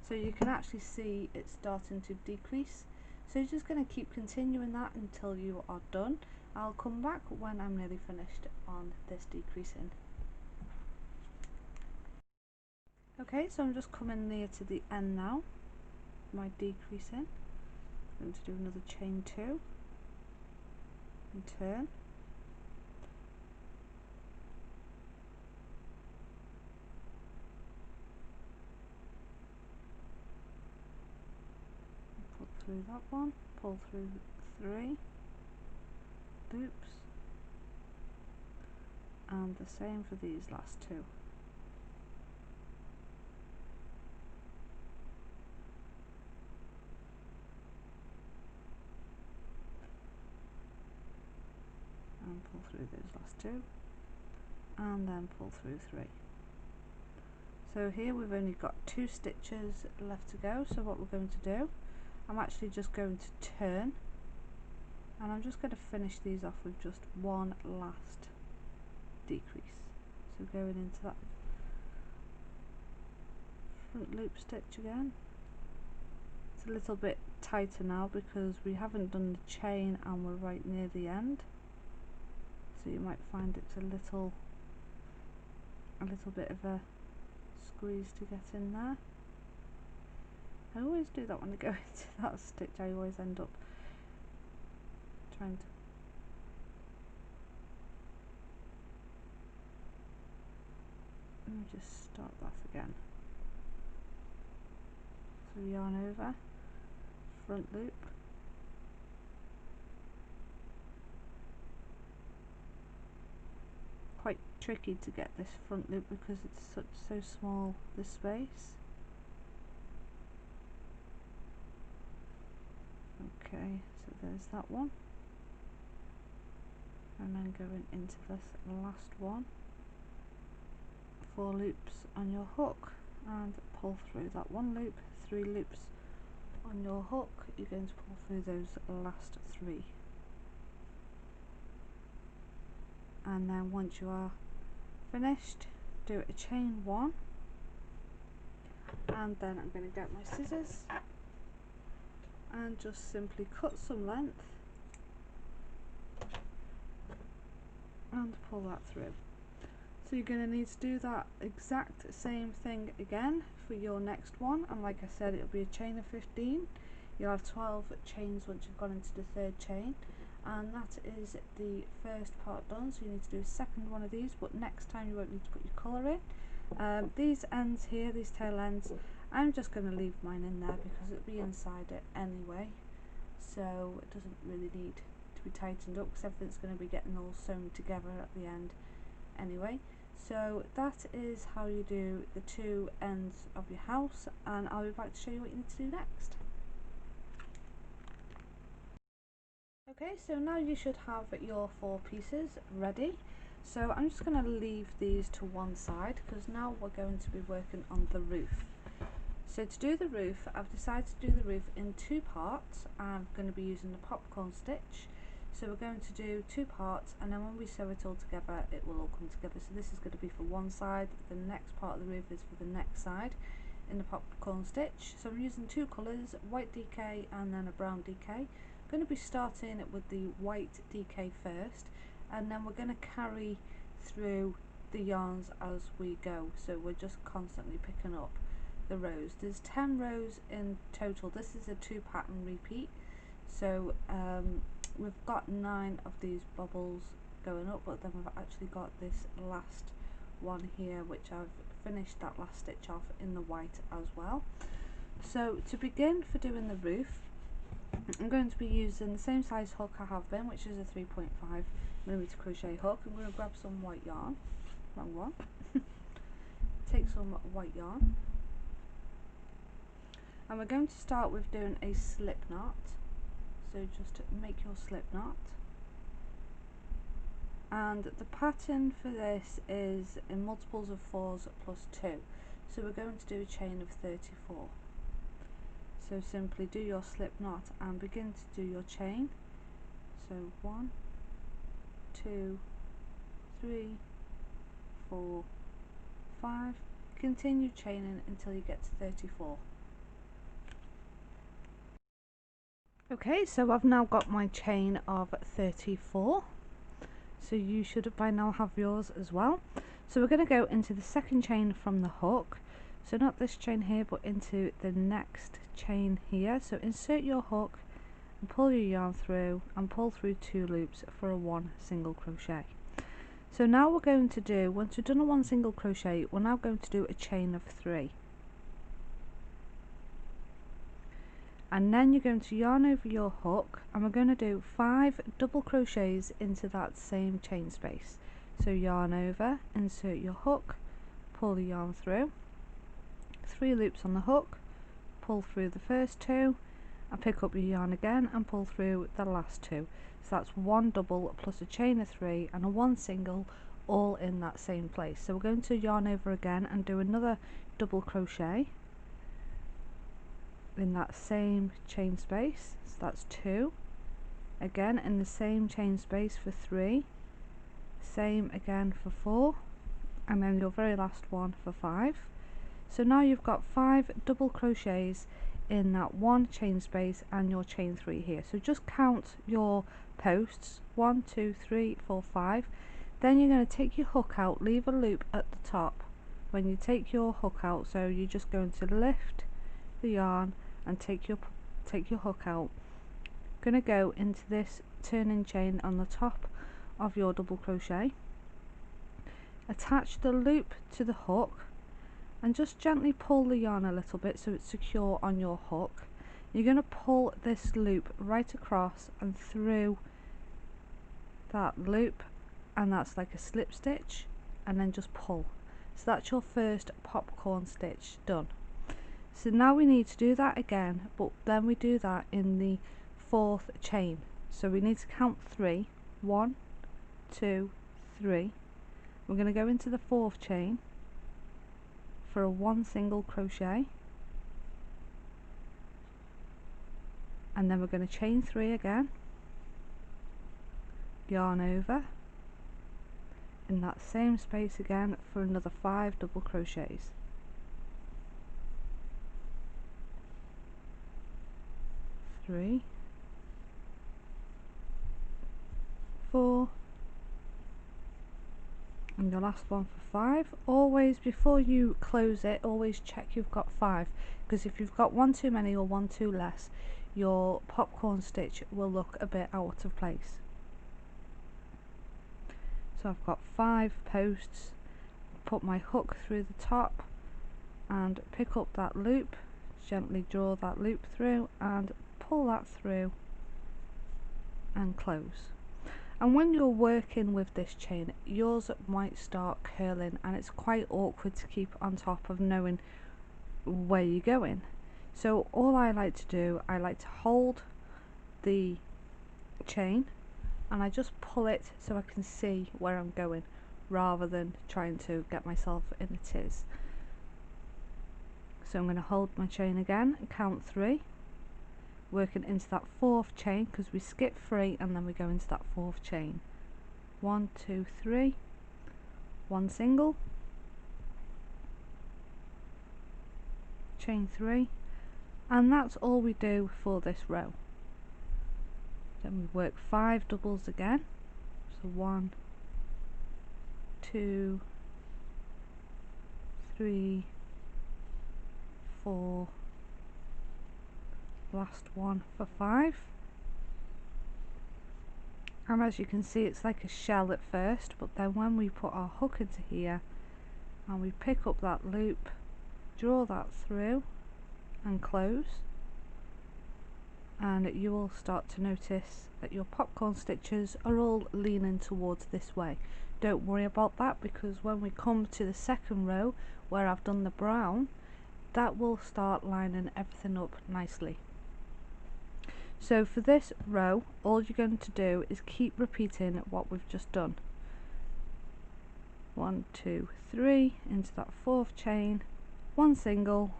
So you can actually see it starting to decrease, so you're just going to keep continuing that until you are done. I'll come back when I'm nearly finished on this decreasing. Okay, so I'm just coming near to the end now, my decreasing. I'm going to do another chain 2 and turn, through that one, pull through 3 loops, and the same for these last 2. And pull through those last 2, and then pull through 3. So here we've only got 2 stitches left to go, so what we're going to do, I'm actually just going to turn, and I'm just going to finish these off with just one last decrease. So going into that front loop stitch again. It's a little bit tighter now because we haven't done the chain and we're right near the end, so you might find it's a little bit of a squeeze to get in there. I always do that when I go into that stitch. I always end up trying to let me just start that again. So yarn over, front loop, quite tricky to get this front loop because it's so small, this space. Okay, so there's that one, and then going into this last one, 4 loops on your hook and pull through that 1 loop, 3 loops on your hook, you're going to pull through those last 3, and then once you are finished, do a chain 1, and then I'm going to get my scissors and just simply cut some length and pull that through. So you're going to need to do that exact same thing again for your next one, and like I said, it'll be a chain of 15. You'll have 12 chains once you've gone into the 3rd chain, and that is the first part done. So you need to do a second one of these, but next time you won't need to put your colour in. These ends here, these tail ends, I'm just going to leave mine in there because it'll be inside it anyway, so it doesn't really need to be tightened up because everything's going to be getting all sewn together at the end anyway. So that is how you do the 2 ends of your house, and I'll be back to show you what you need to do next. Okay, so now you should have your 4 pieces ready. So I'm just going to leave these to one side because now we're going to be working on the roof. So to do the roof, I've decided to do the roof in 2 parts. I'm going to be using the popcorn stitch. So we're going to do 2 parts, and then when we sew it all together, it will all come together. So this is going to be for one side, the next part of the roof is for the next side in the popcorn stitch. So I'm using 2 colours, white DK and then a brown DK. I'm going to be starting with the white DK first, and then we're going to carry through the yarns as we go. So we're just constantly picking up the rows. There's 10 rows in total. This is a 2 pattern repeat. So we've got 9 of these bubbles going up, but then we've actually got this last one here, which I've finished that last stitch off in the white as well. So to begin for doing the roof, I'm going to be using the same size hook I have been, which is a 3.5mm crochet hook. I'm going to grab some white yarn, wrong one, take some white yarn, and we're going to start with doing a slip knot. So just make your slip knot, and the pattern for this is in multiples of 4s plus 2, so we're going to do a chain of 34. So simply do your slip knot and begin to do your chain. So 1, 2, 3, 4, 5, continue chaining until you get to 34. Okay, so I've now got my chain of 34, so you should by now have yours as well. So we're going to go into the second chain from the hook, so not this chain here but into the next chain here. So insert your hook and pull your yarn through and pull through 2 loops for a 1 single crochet. So now we're going to do, once we've done a 1 single crochet, we're now going to do a chain of 3. and then you're going to yarn over your hook, and we're going to do 5 double crochets into that same chain space. So yarn over, insert your hook, pull the yarn through, 3 loops on the hook, pull through the first 2, and pick up your yarn again and pull through the last 2. So that's 1 double plus a chain of 3 and a 1 single, all in that same place. So we're going to yarn over again and do another double crochet in that same chain space. So that's 2, again in the same chain space for 3, same again for 4, and then your very last one for 5. So now you've got 5 double crochets in that one chain space and your chain 3 here. So just count your posts, 1, 2, 3, 4, 5. Then you're going to take your hook out, leave a loop at the top when you take your hook out. So you're just going to lift the yarn and take your hook out. Going to go into this turning chain on the top of your double crochet, attach the loop to the hook, and just gently pull the yarn a little bit so it's secure on your hook. You're going to pull this loop right across and through that loop, and that's like a slip stitch, and then just pull. So that's your first popcorn stitch done. So now we need to do that again, but then we do that in the 4th chain. So we need to count 3, 1, 2, 3. We're going to go into the 4th chain for a 1 single crochet, and then we're going to chain 3 again, yarn over in that same space again for another 5 double crochets. 3, 4, and your last one for 5. Always, before you close it, always check you've got 5, because if you've got 1 too many or 1 too less, your popcorn stitch will look a bit out of place. So I've got 5 posts, put my hook through the top and pick up that loop, gently draw that loop through and pull that through and close. And when you're working with this chain, yours might start curling, and it's quite awkward to keep on top of knowing where you're going. So all I like to do, I like to hold the chain and I just pull it so I can see where I'm going, rather than trying to get myself in a tiz. So I'm going to hold my chain again and count 3, working into that 4th chain, because we skip 3 and then we go into that 4th chain. 1, 2, 3, 1 single, chain 3, and that's all we do for this row. Then we work 5 doubles again, so 1, 2, 3, 4, last one for 5. And as you can see, it's like a shell at first, but then when we put our hook into here and we pick up that loop, draw that through and close, and you will start to notice that your popcorn stitches are all leaning towards this way. Don't worry about that, because when we come to the second row where I've done the brown, that will start lining everything up nicely. So for this row, all you're going to do is keep repeating what we've just done. 1, 2, 3 into that 4th chain, 1 single,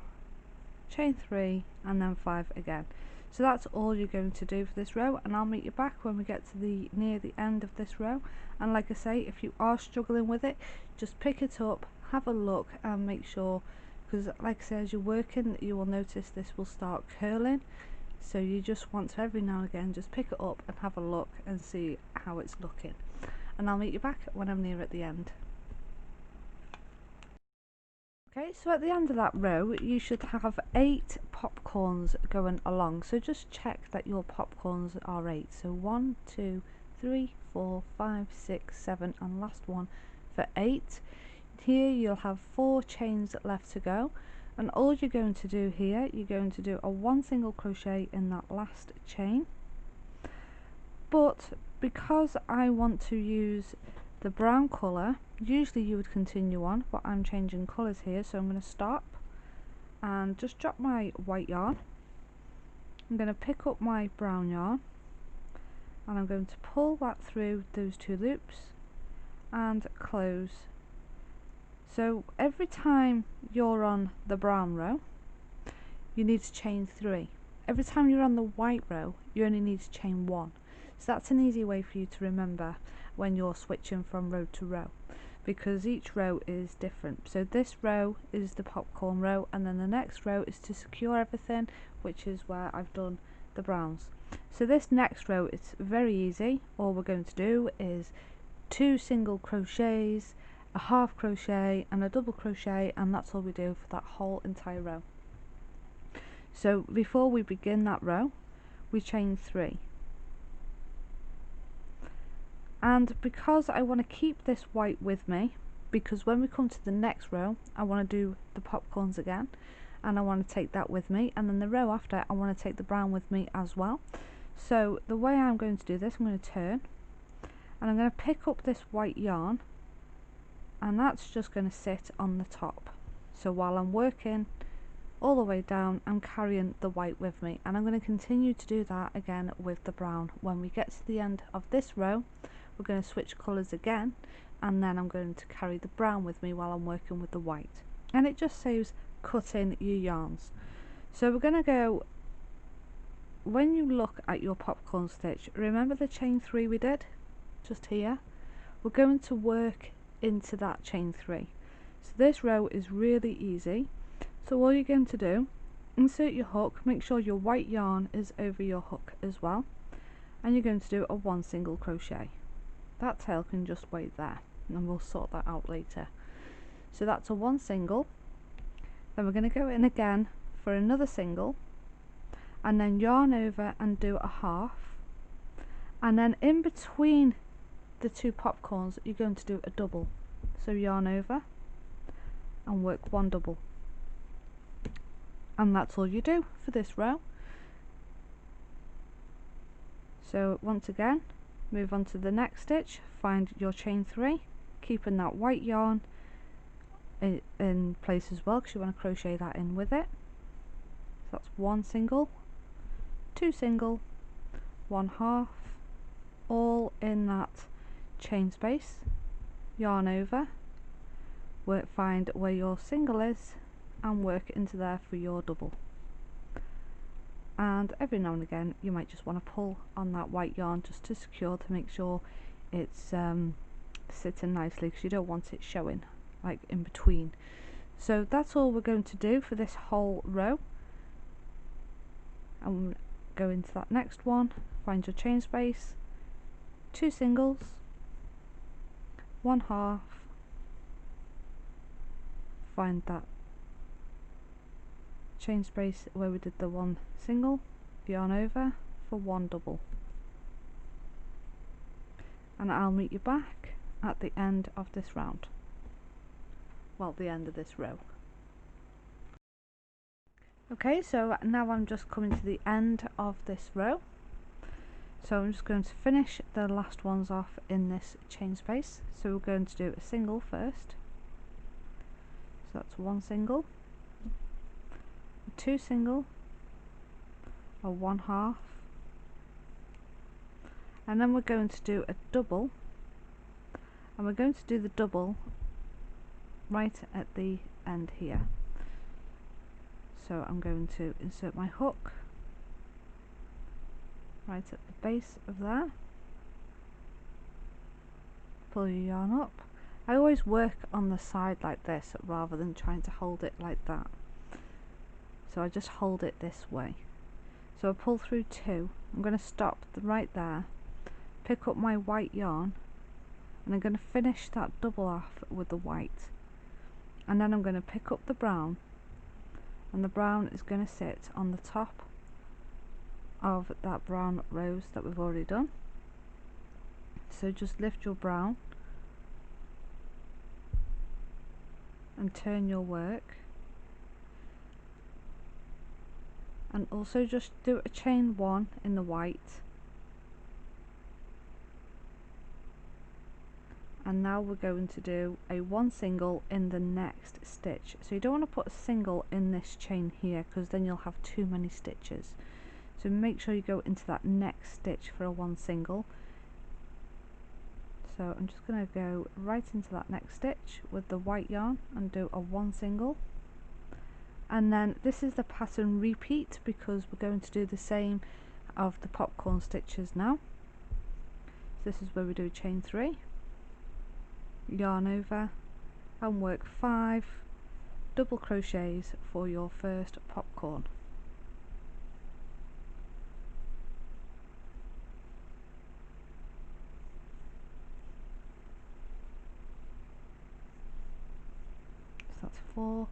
chain 3, and then 5 again. So that's all you're going to do for this row, and I'll meet you back when we get to near the end of this row. And like I say, if you are struggling with it, just pick it up, have a look, and make sure, because like I say, as you're working, you will notice this will start curling. So you just want to every now and again just pick it up and have a look and see how it's looking. And I'll meet you back when I'm near at the end. Okay, so at the end of that row you should have 8 popcorns going along, so just check that your popcorns are 8. So 1, 2, 3, 4, 5, 6, 7, and last one for 8. Here you'll have 4 chains left to go, And all you're going to do here, you're going to do a 1 single crochet in that last chain. But because I want to use the brown colour, usually you would continue on, but I'm changing colours here, so I'm going to stop and just drop my white yarn. I'm going to pick up my brown yarn and I'm going to pull that through those 2 loops and close. So every time you're on the brown row, you need to chain 3. Every time you're on the white row, you only need to chain 1. So that's an easy way for you to remember when you're switching from row to row, because each row is different. So this row is the popcorn row, and then the next row is to secure everything, which is where I've done the browns. So this next row is very easy. All we're going to do is 2 single crochets, a half crochet and a double crochet, and that's all we do for that whole entire row. So before we begin that row, we chain 3. And because I want to keep this white with me, because when we come to the next row I want to do the popcorns again, and I want to take that with me, and then the row after I want to take the brown with me as well. So the way I'm going to do this, I'm going to turn and I'm going to pick up this white yarn, and that's just going to sit on the top. So while I'm working all the way down, I'm carrying the white with me, and I'm going to continue to do that again with the brown. When we get to the end of this row, we're going to switch colours again, and then I'm going to carry the brown with me while I'm working with the white, and it just saves cutting your yarns. So we're going to go, when you look at your popcorn stitch, remember the chain 3 we did just here? We're going to work into that chain 3. So this row is really easy. So all you're going to do, insert your hook, make sure your white yarn is over your hook as well, and you're going to do a 1 single crochet. That tail can just wait there, and we'll sort that out later. So that's a 1 single. Then we're going to go in again for another single, and then yarn over and do a half, and then in between the 2 popcorns you're going to do a double. So yarn over and work 1 double, and that's all you do for this row. So once again, move on to the next stitch, find your chain 3, keeping that white yarn in place as well, because you want to crochet that in with it. So that's 1 single, 2 single, 1 half, all in that chain space, yarn over, find where your single is and work into there for your double. And every now and again you might just want to pull on that white yarn just to secure, to make sure it's sitting nicely, because you don't want it showing like in between. So that's all we're going to do for this whole row. And go into that next one, find your chain space, 2 singles, 1 half, find that chain space where we did the 1 single, yarn over for 1 double, and I'll meet you back at the end of this round, well, the end of this row. Okay, so now I'm just coming to the end of this row, so I'm just going to finish the last ones off in this chain space. So we're going to do a single first, so that's 1 single, 2 single, a 1 half, and then we're going to do a double, and we're going to do the double right at the end here. So I'm going to insert my hook right at the base of there, pull your yarn up. I always work on the side like this rather than trying to hold it like that, so I just hold it this way. So I pull through 2, I'm going to stop right there, pick up my white yarn, and I'm going to finish that double off with the white, and then I'm going to pick up the brown, and the brown is going to sit on the top of that brown rose that we've already done. So just lift your brown and turn your work, and also just do a chain 1 in the white, and now we're going to do a 1 single in the next stitch. So you don't want to put a single in this chain here, because then you'll have too many stitches. So make sure you go into that next stitch for a 1 single. So I'm just going to go right into that next stitch with the white yarn and do a 1 single. And then this is the pattern repeat, because we're going to do the same of the popcorn stitches now. So this is where we do chain 3, yarn over, and work 5 double crochets for your first popcorn. So that's 4,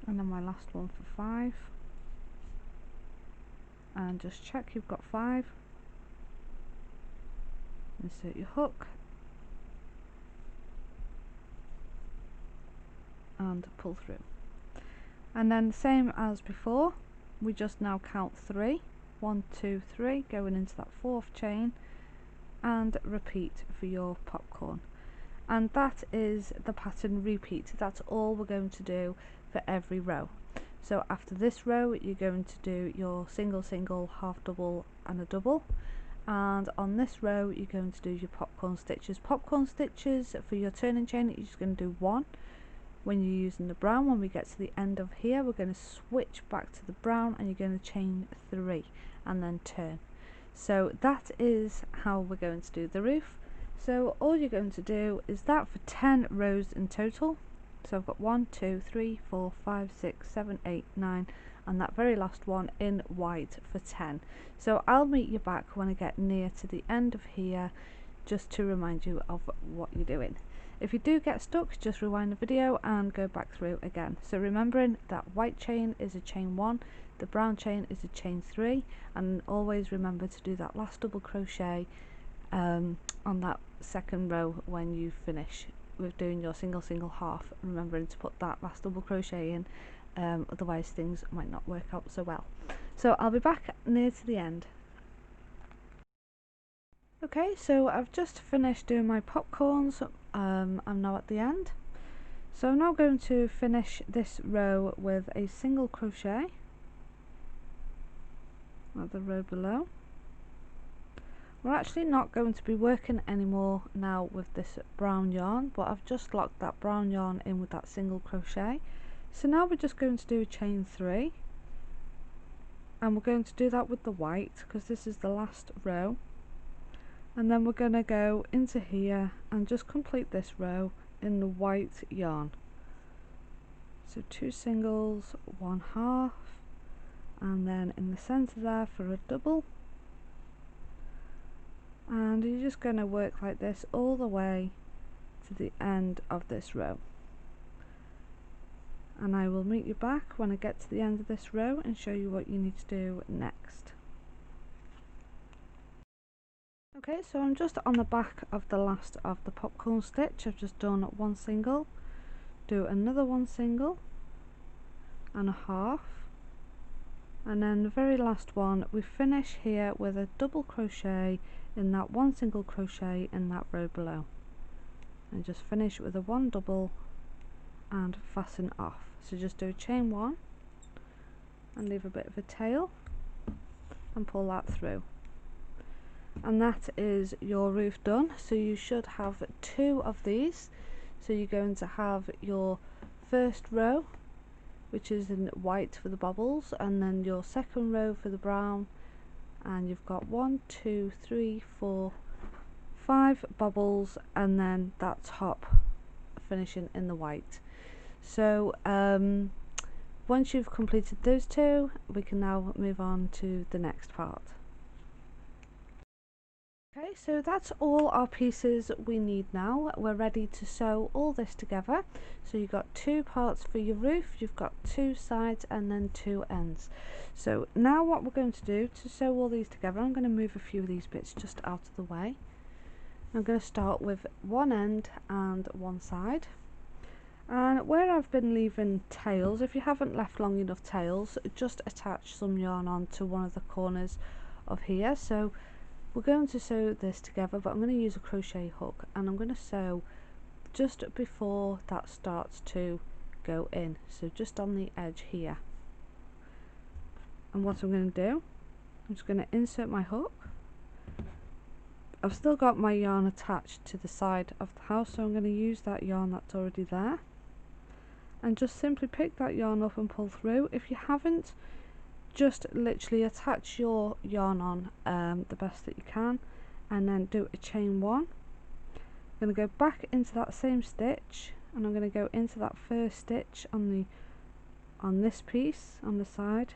and then my last one for 5, and just check you've got 5, insert your hook and pull through. And then same as before, we just now count 3, 1, 2, 3, going into that 4th chain, and repeat for your popcorn. And that is the pattern repeat. That's all we're going to do for every row. So after this row you're going to do your single, single, half double and a double, and on this row you're going to do your popcorn stitches. Popcorn stitches for your turning chain, you're just going to do 1 when you're using the brown. When we get to the end of here, we're going to switch back to the brown and you're going to chain 3 and then turn. So that is how we're going to do the roof. So all you're going to do is that for 10 rows in total. So I've got 1, 2, 3, 4, 5, 6, 7, 8, 9, and that very last one in white for 10. So I'll meet you back when I get near to the end of here, just to remind you of what you're doing. If you do get stuck, just rewind the video and go back through again. So remembering that white chain is a chain 1, the brown chain is a chain 3, and always remember to do that last double crochet on that second row when you finish with doing your single, single, half, remembering to put that last double crochet in, otherwise things might not work out so well. So I'll be back near to the end. Okay, so I've just finished doing my popcorns. I'm now at the end. So I'm now going to finish this row with a single crochet at the row below. We're actually not going to be working anymore now with this brown yarn, but I've just locked that brown yarn in with that single crochet. So now we're just going to do a chain 3, and we're going to do that with the white because this is the last row. And then we're going to go into here and just complete this row in the white yarn. So 2 singles, 1 half, and then in the centre there for a double, and you're just going to work like this all the way to the end of this row. And I will meet you back when I get to the end of this row and show you what you need to do next. Okay, so I'm just on the back of the last of the popcorn stitch. I've just done 1 single, do another 1 single and a half, and then the very last one we finish here with a double crochet in that 1 single crochet in that row below, and just finish with a 1 double and fasten off. So just do a chain 1 and leave a bit of a tail and pull that through. And that is your roof done. So you should have 2 of these. So you're going to have your first row, which is in white for the bobbles, and then your second row for the brown, and you've got 1, 2, 3, 4, 5 bobbles, and then that top finishing in the white. So once you've completed those 2, we can now move on to the next part. Okay, so that's all our pieces we need now. We're ready to sew all this together. So you've got 2 parts for your roof, you've got 2 sides and then 2 ends. So now what we're going to do to sew all these together, I'm going to move a few of these bits just out of the way. I'm going to start with one end and one side, And where I've been leaving tails, if you haven't left long enough tails, just attach some yarn on to one of the corners of here. So we're going to sew this together, but I'm going to use a crochet hook and I'm going to sew just before that starts to go in, so just on the edge here. And what I'm going to do, I'm just going to insert my hook. I've still got my yarn attached to the side of the house, so I'm going to use that yarn that's already there and just simply pick that yarn up and pull through. If you haven't, just literally attach your yarn on the best that you can and then do a chain one. I'm going to go back into that same stitch and I'm going to go into that first stitch on this piece on the side,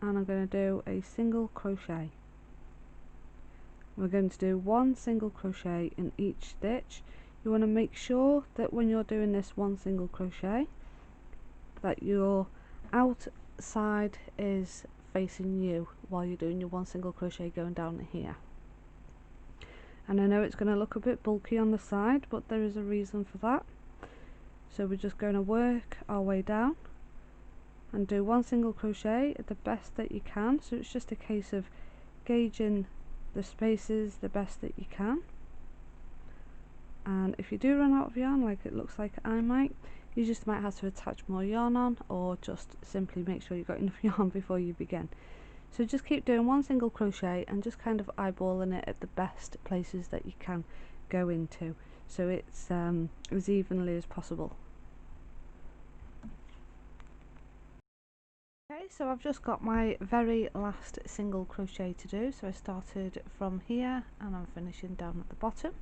and I'm going to do a single crochet. We're going to do one single crochet in each stitch. You want to make sure that when you're doing this one single crochet that your outside is facing you while you're doing your one single crochet going down here. And I know it's going to look a bit bulky on the side, but there is a reason for that. So we're just going to work our way down and do one single crochet the best that you can. So it's just a case of gauging the spaces the best that you can. And if you do run out of yarn, like it looks like I might, you just might have to attach more yarn on, or just simply make sure you've got enough yarn before you begin. So just keep doing one single crochet and just kind of eyeballing it at the best places that you can go into, so it's as evenly as possible. Okay, so I've just got my very last single crochet to do. So I started from here and I'm finishing down at the bottom.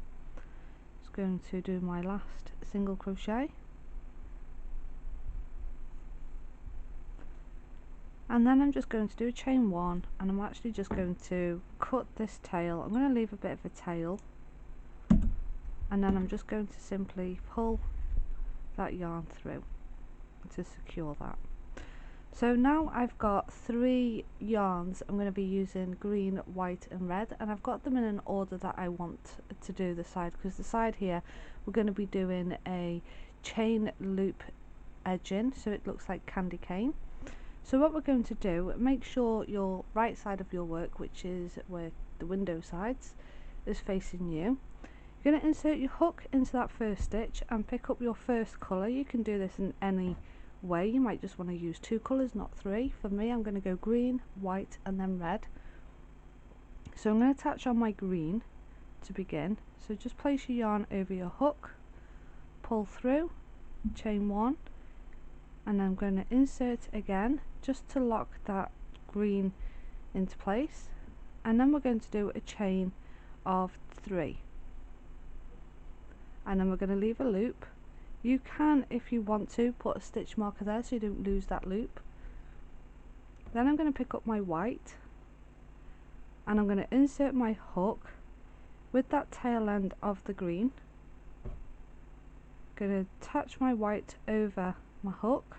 Just going to do my last single crochet, and then I'm just going to do a chain one, and I'm actually just going to cut this tail. I'm going to leave a bit of a tail, and then I'm just going to simply pull that yarn through to secure that. So now I've got 3 yarns. I'm going to be using green, white and red, and I've got them in an order that I want to do the side, because the side here we're going to be doing a chain loop edging, so it looks like candy cane. So what we're going to do, make sure your right side of your work, which is where the window sides, is facing you. You're going to insert your hook into that first stitch and pick up your first colour. You can do this in any way. You might just want to use 2 colours, not 3. For me, I'm going to go green, white and then red. So I'm going to attach on my green to begin. So just place your yarn over your hook, pull through, chain 1, and I'm going to insert again just to lock that green into place, and then we're going to do a chain of 3, and then we're going to leave a loop. You can, if you want to, put a stitch marker there so you don't lose that loop. Then I'm going to pick up my white and I'm going to insert my hook with that tail end of the green. I'm going to attach my white over my hook,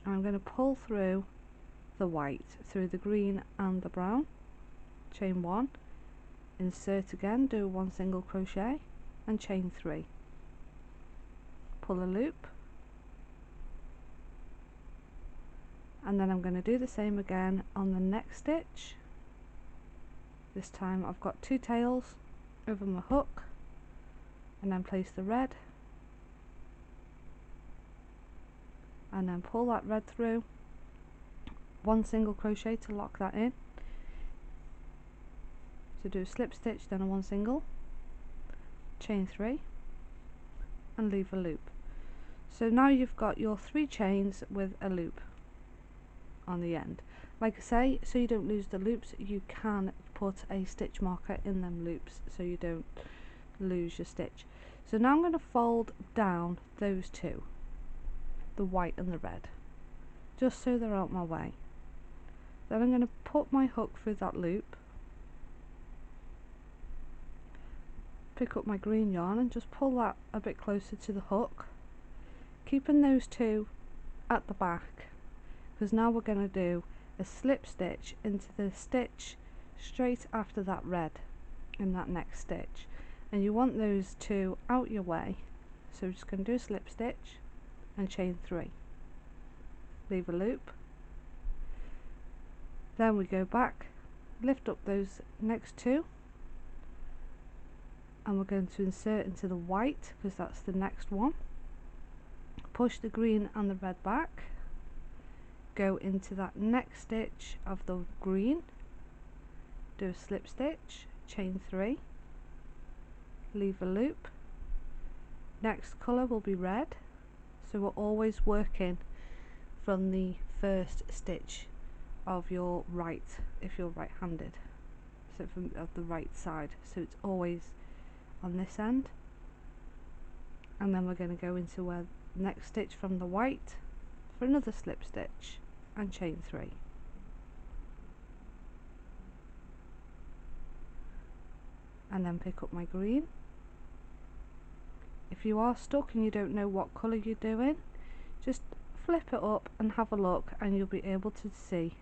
and I'm going to pull through the white through the green and the brown, chain 1, insert again, do 1 single crochet and chain 3, pull a loop, and then I'm going to do the same again on the next stitch. This time I've got 2 tails over my hook, and then place the red and then pull that red through, 1 single crochet to lock that in. So do a slip stitch, then a 1 single, chain 3 and leave a loop. So now you've got your 3 chains with a loop on the end. Like I say, so you don't lose the loops, you can put a stitch marker in them loops so you don't lose your stitch. So now I'm going to fold down those 2, the white and the red, just so they're out my way. Then I'm going to put my hook through that loop, pick up my green yarn and just pull that a bit closer to the hook, keeping those 2 at the back, because now we're going to do a slip stitch into the stitch straight after that red in that next stitch, and you want those 2 out your way So we're just going to do a slip stitch and chain 3, leave a loop, then we go back, lift up those next 2, and we're going to insert into the white because that's the next one, push the green and the red back, go into that next stitch of the green, do a slip stitch, chain 3, leave a loop, next colour will be red, so we're always working from the first stitch of your right, if you're right handed, so from the right side, so it's always on this end, and then we're going to go into where next stitch from the white for another slip stitch and chain 3. And then pick up my green. If you are stuck and you don't know what colour you're doing, just flip it up and have a look and you'll be able to see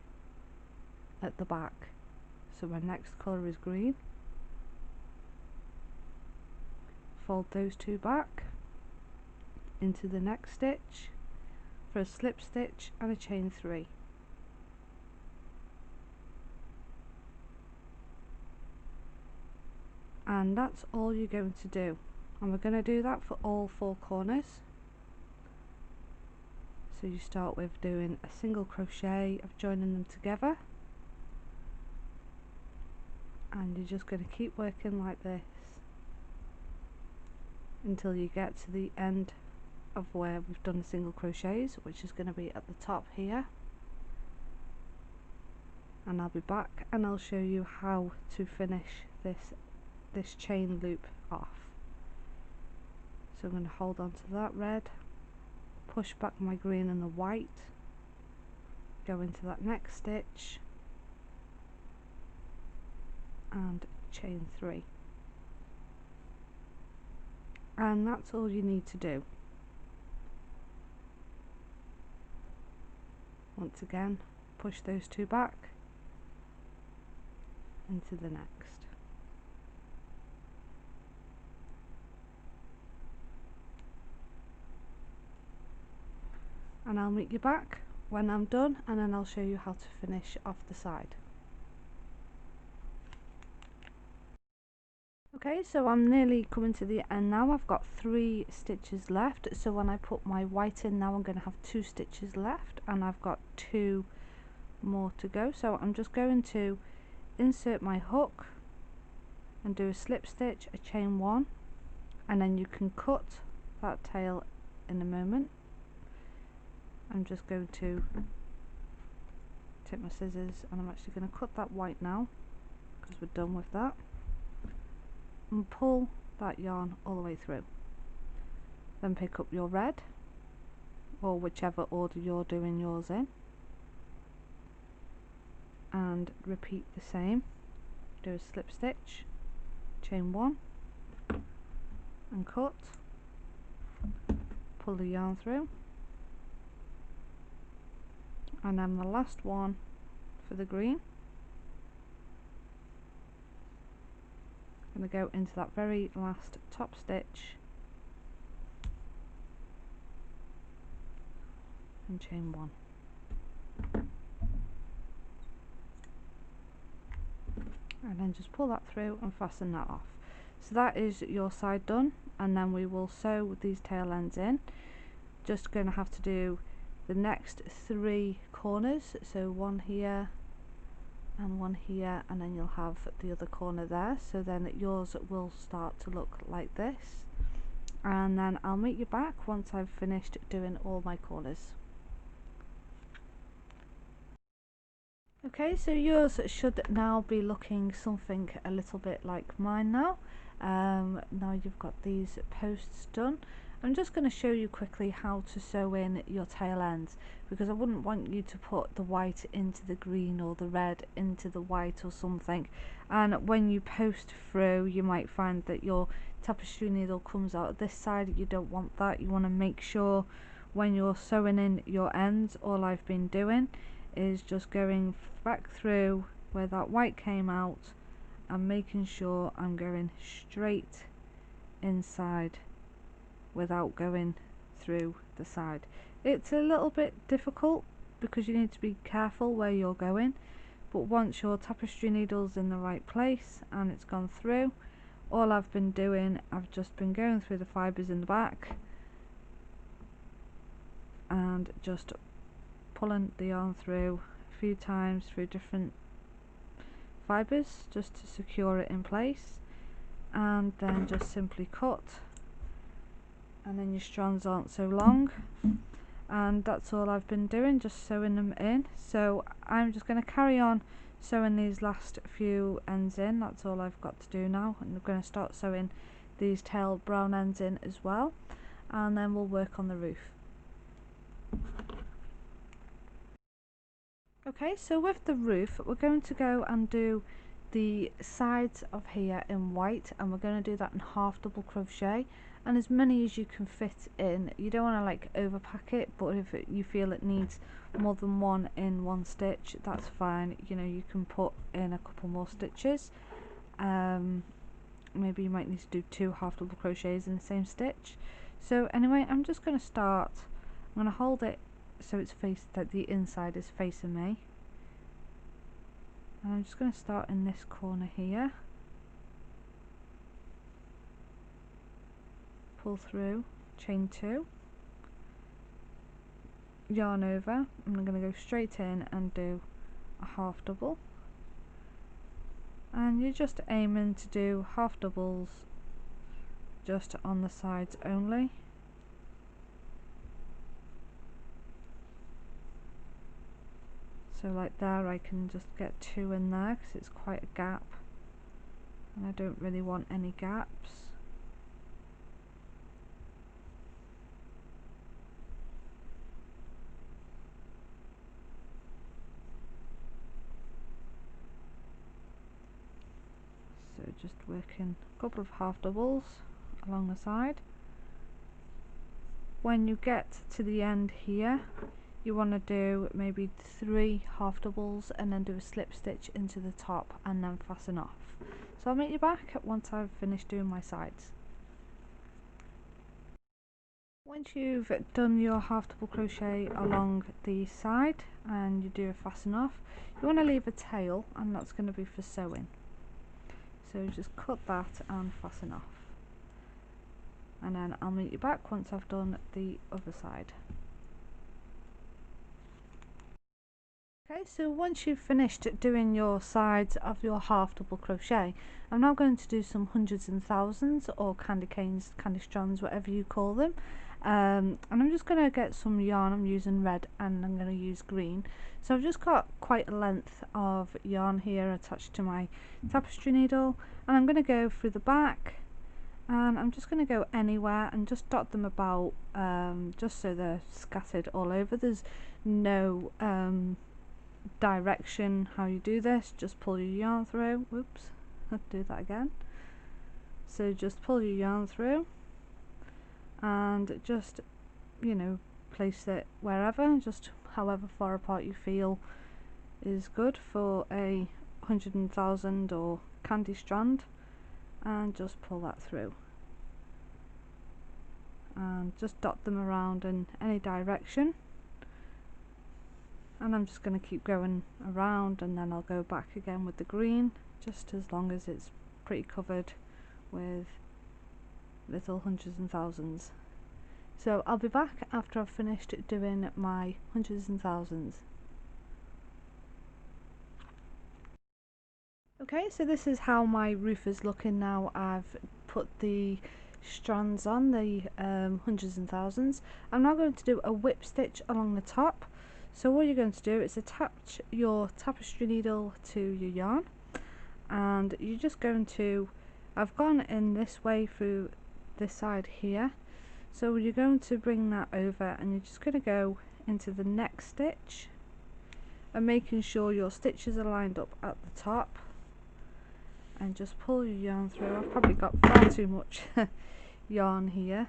at the back. So my next colour is green. Fold those 2 back into the next stitch for a slip stitch and a chain 3. And that's all you're going to do, and we're going to do that for all 4 corners. So you start with doing a single crochet of joining them together, and you're just going to keep working like this until you get to the end of where we've done the single crochets, which is going to be at the top here. And I'll be back and I'll show you how to finish this chain loop off. So I'm going to hold on to that red, push back my green and the white, go into that next stitch and chain 3, and that's all you need to do. Once again, push those 2 back into the next. And I'll meet you back when I'm done, and then I'll show you how to finish off the side. Okay, so I'm nearly coming to the end now. I've got 3 stitches left, so when I put my white in now I'm going to have 2 stitches left, and I've got 2 more to go. So I'm just going to insert my hook and do a slip stitch, a chain 1, and then you can cut that tail in a moment. I'm just going to take my scissors and I'm actually going to cut that white now because we're done with that, and pull that yarn all the way through. Then pick up your red, or whichever order you're doing yours in, and repeat the same. Do a slip stitch, chain 1 and cut, pull the yarn through, and then the last one for the green, I'm going to go into that very last top stitch and chain 1. And then just pull that through and fasten that off. So that is your side done, and then we will sew these tail ends in. Just going to have to do the next 3 corners, so 1 here and 1 here, and then you'll have the other corner there, so then yours will start to look like this, and then I'll meet you back once I've finished doing all my corners. Okay, so yours should now be looking something a little bit like mine now. Now you've got these posts done. I'm just going to show you quickly how to sew in your tail ends, because I wouldn't want you to put the white into the green or the red into the white or something, and when you post through you might find that your tapestry needle comes out this side. You don't want that. You want to make sure when you're sewing in your ends, all I've been doing is just going back through where that white came out and making sure I'm going straight inside without going through the side. It's a little bit difficult because you need to be careful where you're going, but once your tapestry needle's in the right place and it's gone through, all I've been doing, I've just been going through the fibres in the back and just pulling the yarn through a few times through different fibres just to secure it in place, and then just simply cut, and then your strands aren't so long, and that's all I've been doing, just sewing them in. So I'm just going to carry on sewing these last few ends in. That's all I've got to do now, and I'm going to start sewing these tail brown ends in as well, and then we'll work on the roof. Okay, so with the roof we're going to go and do the sides of here in white, and we're going to do that in half double crochet, and as many as you can fit in. You don't want to like overpack it, but if you feel it needs more than one in one stitch, that's fine. You know, you can put in a couple more stitches. Maybe you might need to do 2 half double crochets in the same stitch. So anyway, I'm just going to start. I'm going to hold it so it's that the inside is facing me, and I'm just going to start in this corner here, pull through, chain 2, yarn over, and I'm going to go straight in and do a half double, and you're just aiming to do half doubles just on the sides only. So like there, I can just get 2 in there because it's quite a gap, and I don't really want any gaps. So just working a couple of half doubles along the side. When you get to the end here, you want to do maybe 3 half doubles and then do a slip stitch into the top and then fasten off. So I'll meet you back once I've finished doing my sides. Once you've done your half double crochet along the side and you do a fasten off, you want to leave a tail, and that's going to be for sewing. So just cut that and fasten off, and then I'll meet you back once I've done the other side. Okay, so once you've finished doing your sides of your half double crochet, I'm now going to do some hundreds and thousands, or candy canes, candy strands, whatever you call them. And I'm just going to get some yarn. I'm using red and I'm going to use green. So I've just got quite a length of yarn here attached to my tapestry needle, and I'm going to go through the back, and I'm just going to go anywhere and just dot them about, just so they're scattered all over. There's no direction how you do this. Just pull your yarn through. Whoops, I'll do that again. So just pull your yarn through and just, you know, place it wherever, just however far apart you feel is good for a 100,000 or candy strand, and just pull that through and just dot them around in any direction. And I'm just going to keep going around, and then I'll go back again with the green, just as long as it's pretty covered with little hundreds and thousands. So I'll be back after I've finished doing my hundreds and thousands. Okay, so this is how my roof is looking now. I've put the strands on, the hundreds and thousands. I'm now going to do a whip stitch along the top. So what you're going to do is attach your tapestry needle to your yarn, and you're just going to, I've gone in this way through this side here, so you're going to bring that over, and you're just going to go into the next stitch and making sure your stitches are lined up at the top, and just pull your yarn through. I've probably got far too much yarn here,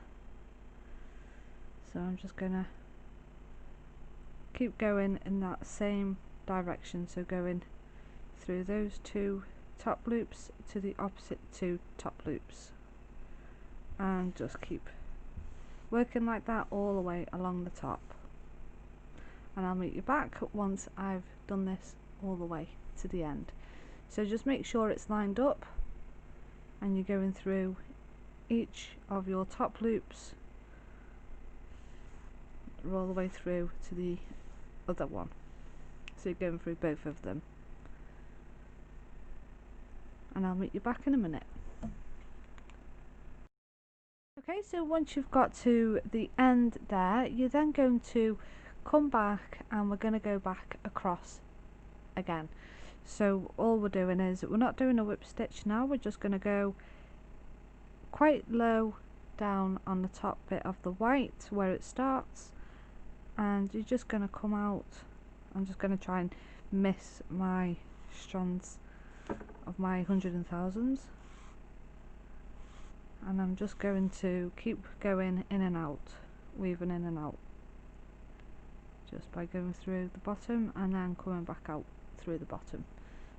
so I'm just gonna keep going in that same direction, so going through those 2 top loops to the opposite 2 top loops, and just keep working like that all the way along the top. And I'll meet you back once I've done this all the way to the end. So just make sure it's lined up and you're going through each of your top loops all the way through to the other one. So you're going through both of them. And I'll meet you back in a minute. Okay, so once you've got to the end there, you're then going to come back and we're going to go back across again. So all we're doing is, we're not doing a whip stitch now, we're just going to go quite low down on the top bit of the white where it starts, and you're just going to come out. I'm just going to try and miss my strands of my hundred and thousands, and I'm just going to keep going in and out, weaving in and out, just by going through the bottom and then coming back out through the bottom.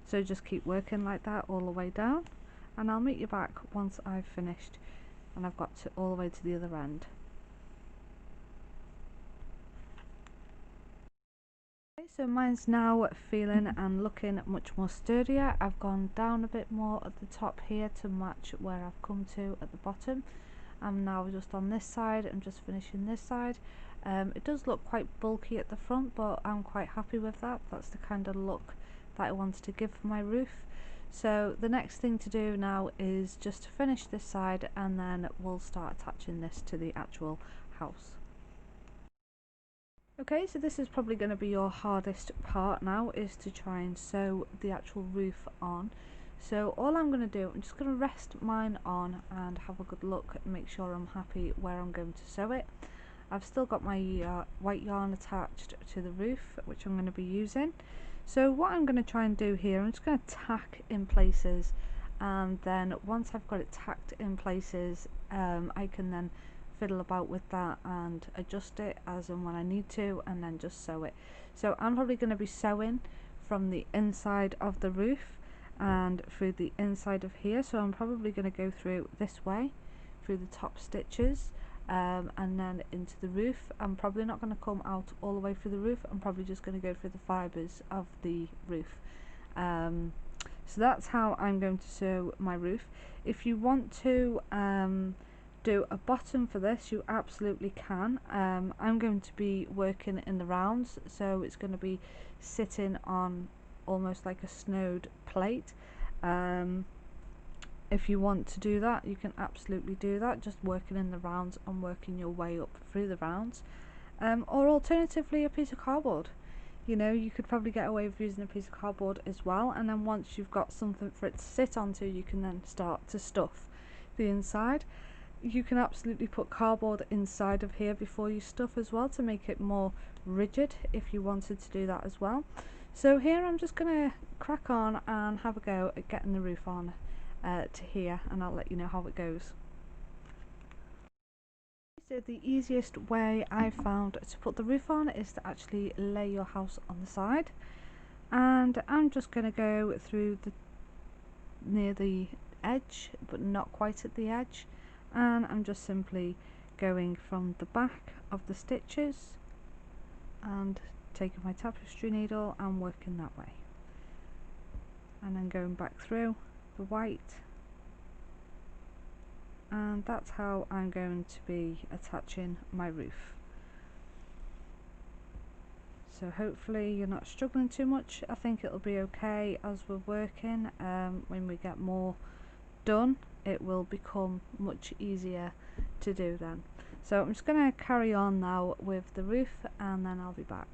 So just keep working like that all the way down, and I'll meet you back once I've finished and I've got to all the way to the other end. Okay, so mine's now feeling and looking much more sturdier. I've gone down a bit more at the top here to match where I've come to at the bottom. I'm now just on this side, I'm just finishing this side. It does look quite bulky at the front, but I'm quite happy with that. That's the kind of look that I wanted to give for my roof. So the next thing to do now is just to finish this side, and then we'll start attaching this to the actual house. Okay, so this is probably going to be your hardest part now, is to try and sew the actual roof on. So all I'm going to do, I'm just going to rest mine on and have a good look and make sure I'm happy where I'm going to sew it. I've still got my white yarn attached to the roof, which I'm going to be using. So what I'm going to try and do here, I'm just going to tack in places, and then once I've got it tacked in places, I can then fiddle about with that and adjust it as and when I need to, and then just sew it. So I'm probably going to be sewing from the inside of the roof and through the inside of here, so I'm probably going to go through this way through the top stitches, and then into the roof. I'm probably not going to come out all the way through the roof, I'm probably just going to go through the fibres of the roof. So that's how I'm going to sew my roof. If you want to do a bottom for this, you absolutely can. I'm going to be working in the rounds, so it's going to be sitting on almost like a snowed plate. If you want to do that, you can absolutely do that, just working in the rounds and working your way up through the rounds. Or alternatively, a piece of cardboard. You know, you could probably get away with using a piece of cardboard as well, and then once you've got something for it to sit onto, you can then start to stuff the inside. You can absolutely put cardboard inside of here before you stuff as well, to make it more rigid if you wanted to do that as well. So here I'm just going to crack on and have a go at getting the roof on to here, and I'll let you know how it goes. So the easiest way I found to put the roof on is to actually lay your house on the side, and I'm just going to go through the near the edge but not quite at the edge, and I'm just simply going from the back of the stitches and taking my tapestry needle and working that way, and then going back through the white, and that's how I'm going to be attaching my roof. So hopefully you're not struggling too much. I think it'll be okay as we're working. When we get more done, it will become much easier to do then. So I'm just going to carry on now with the roof, and then I'll be back.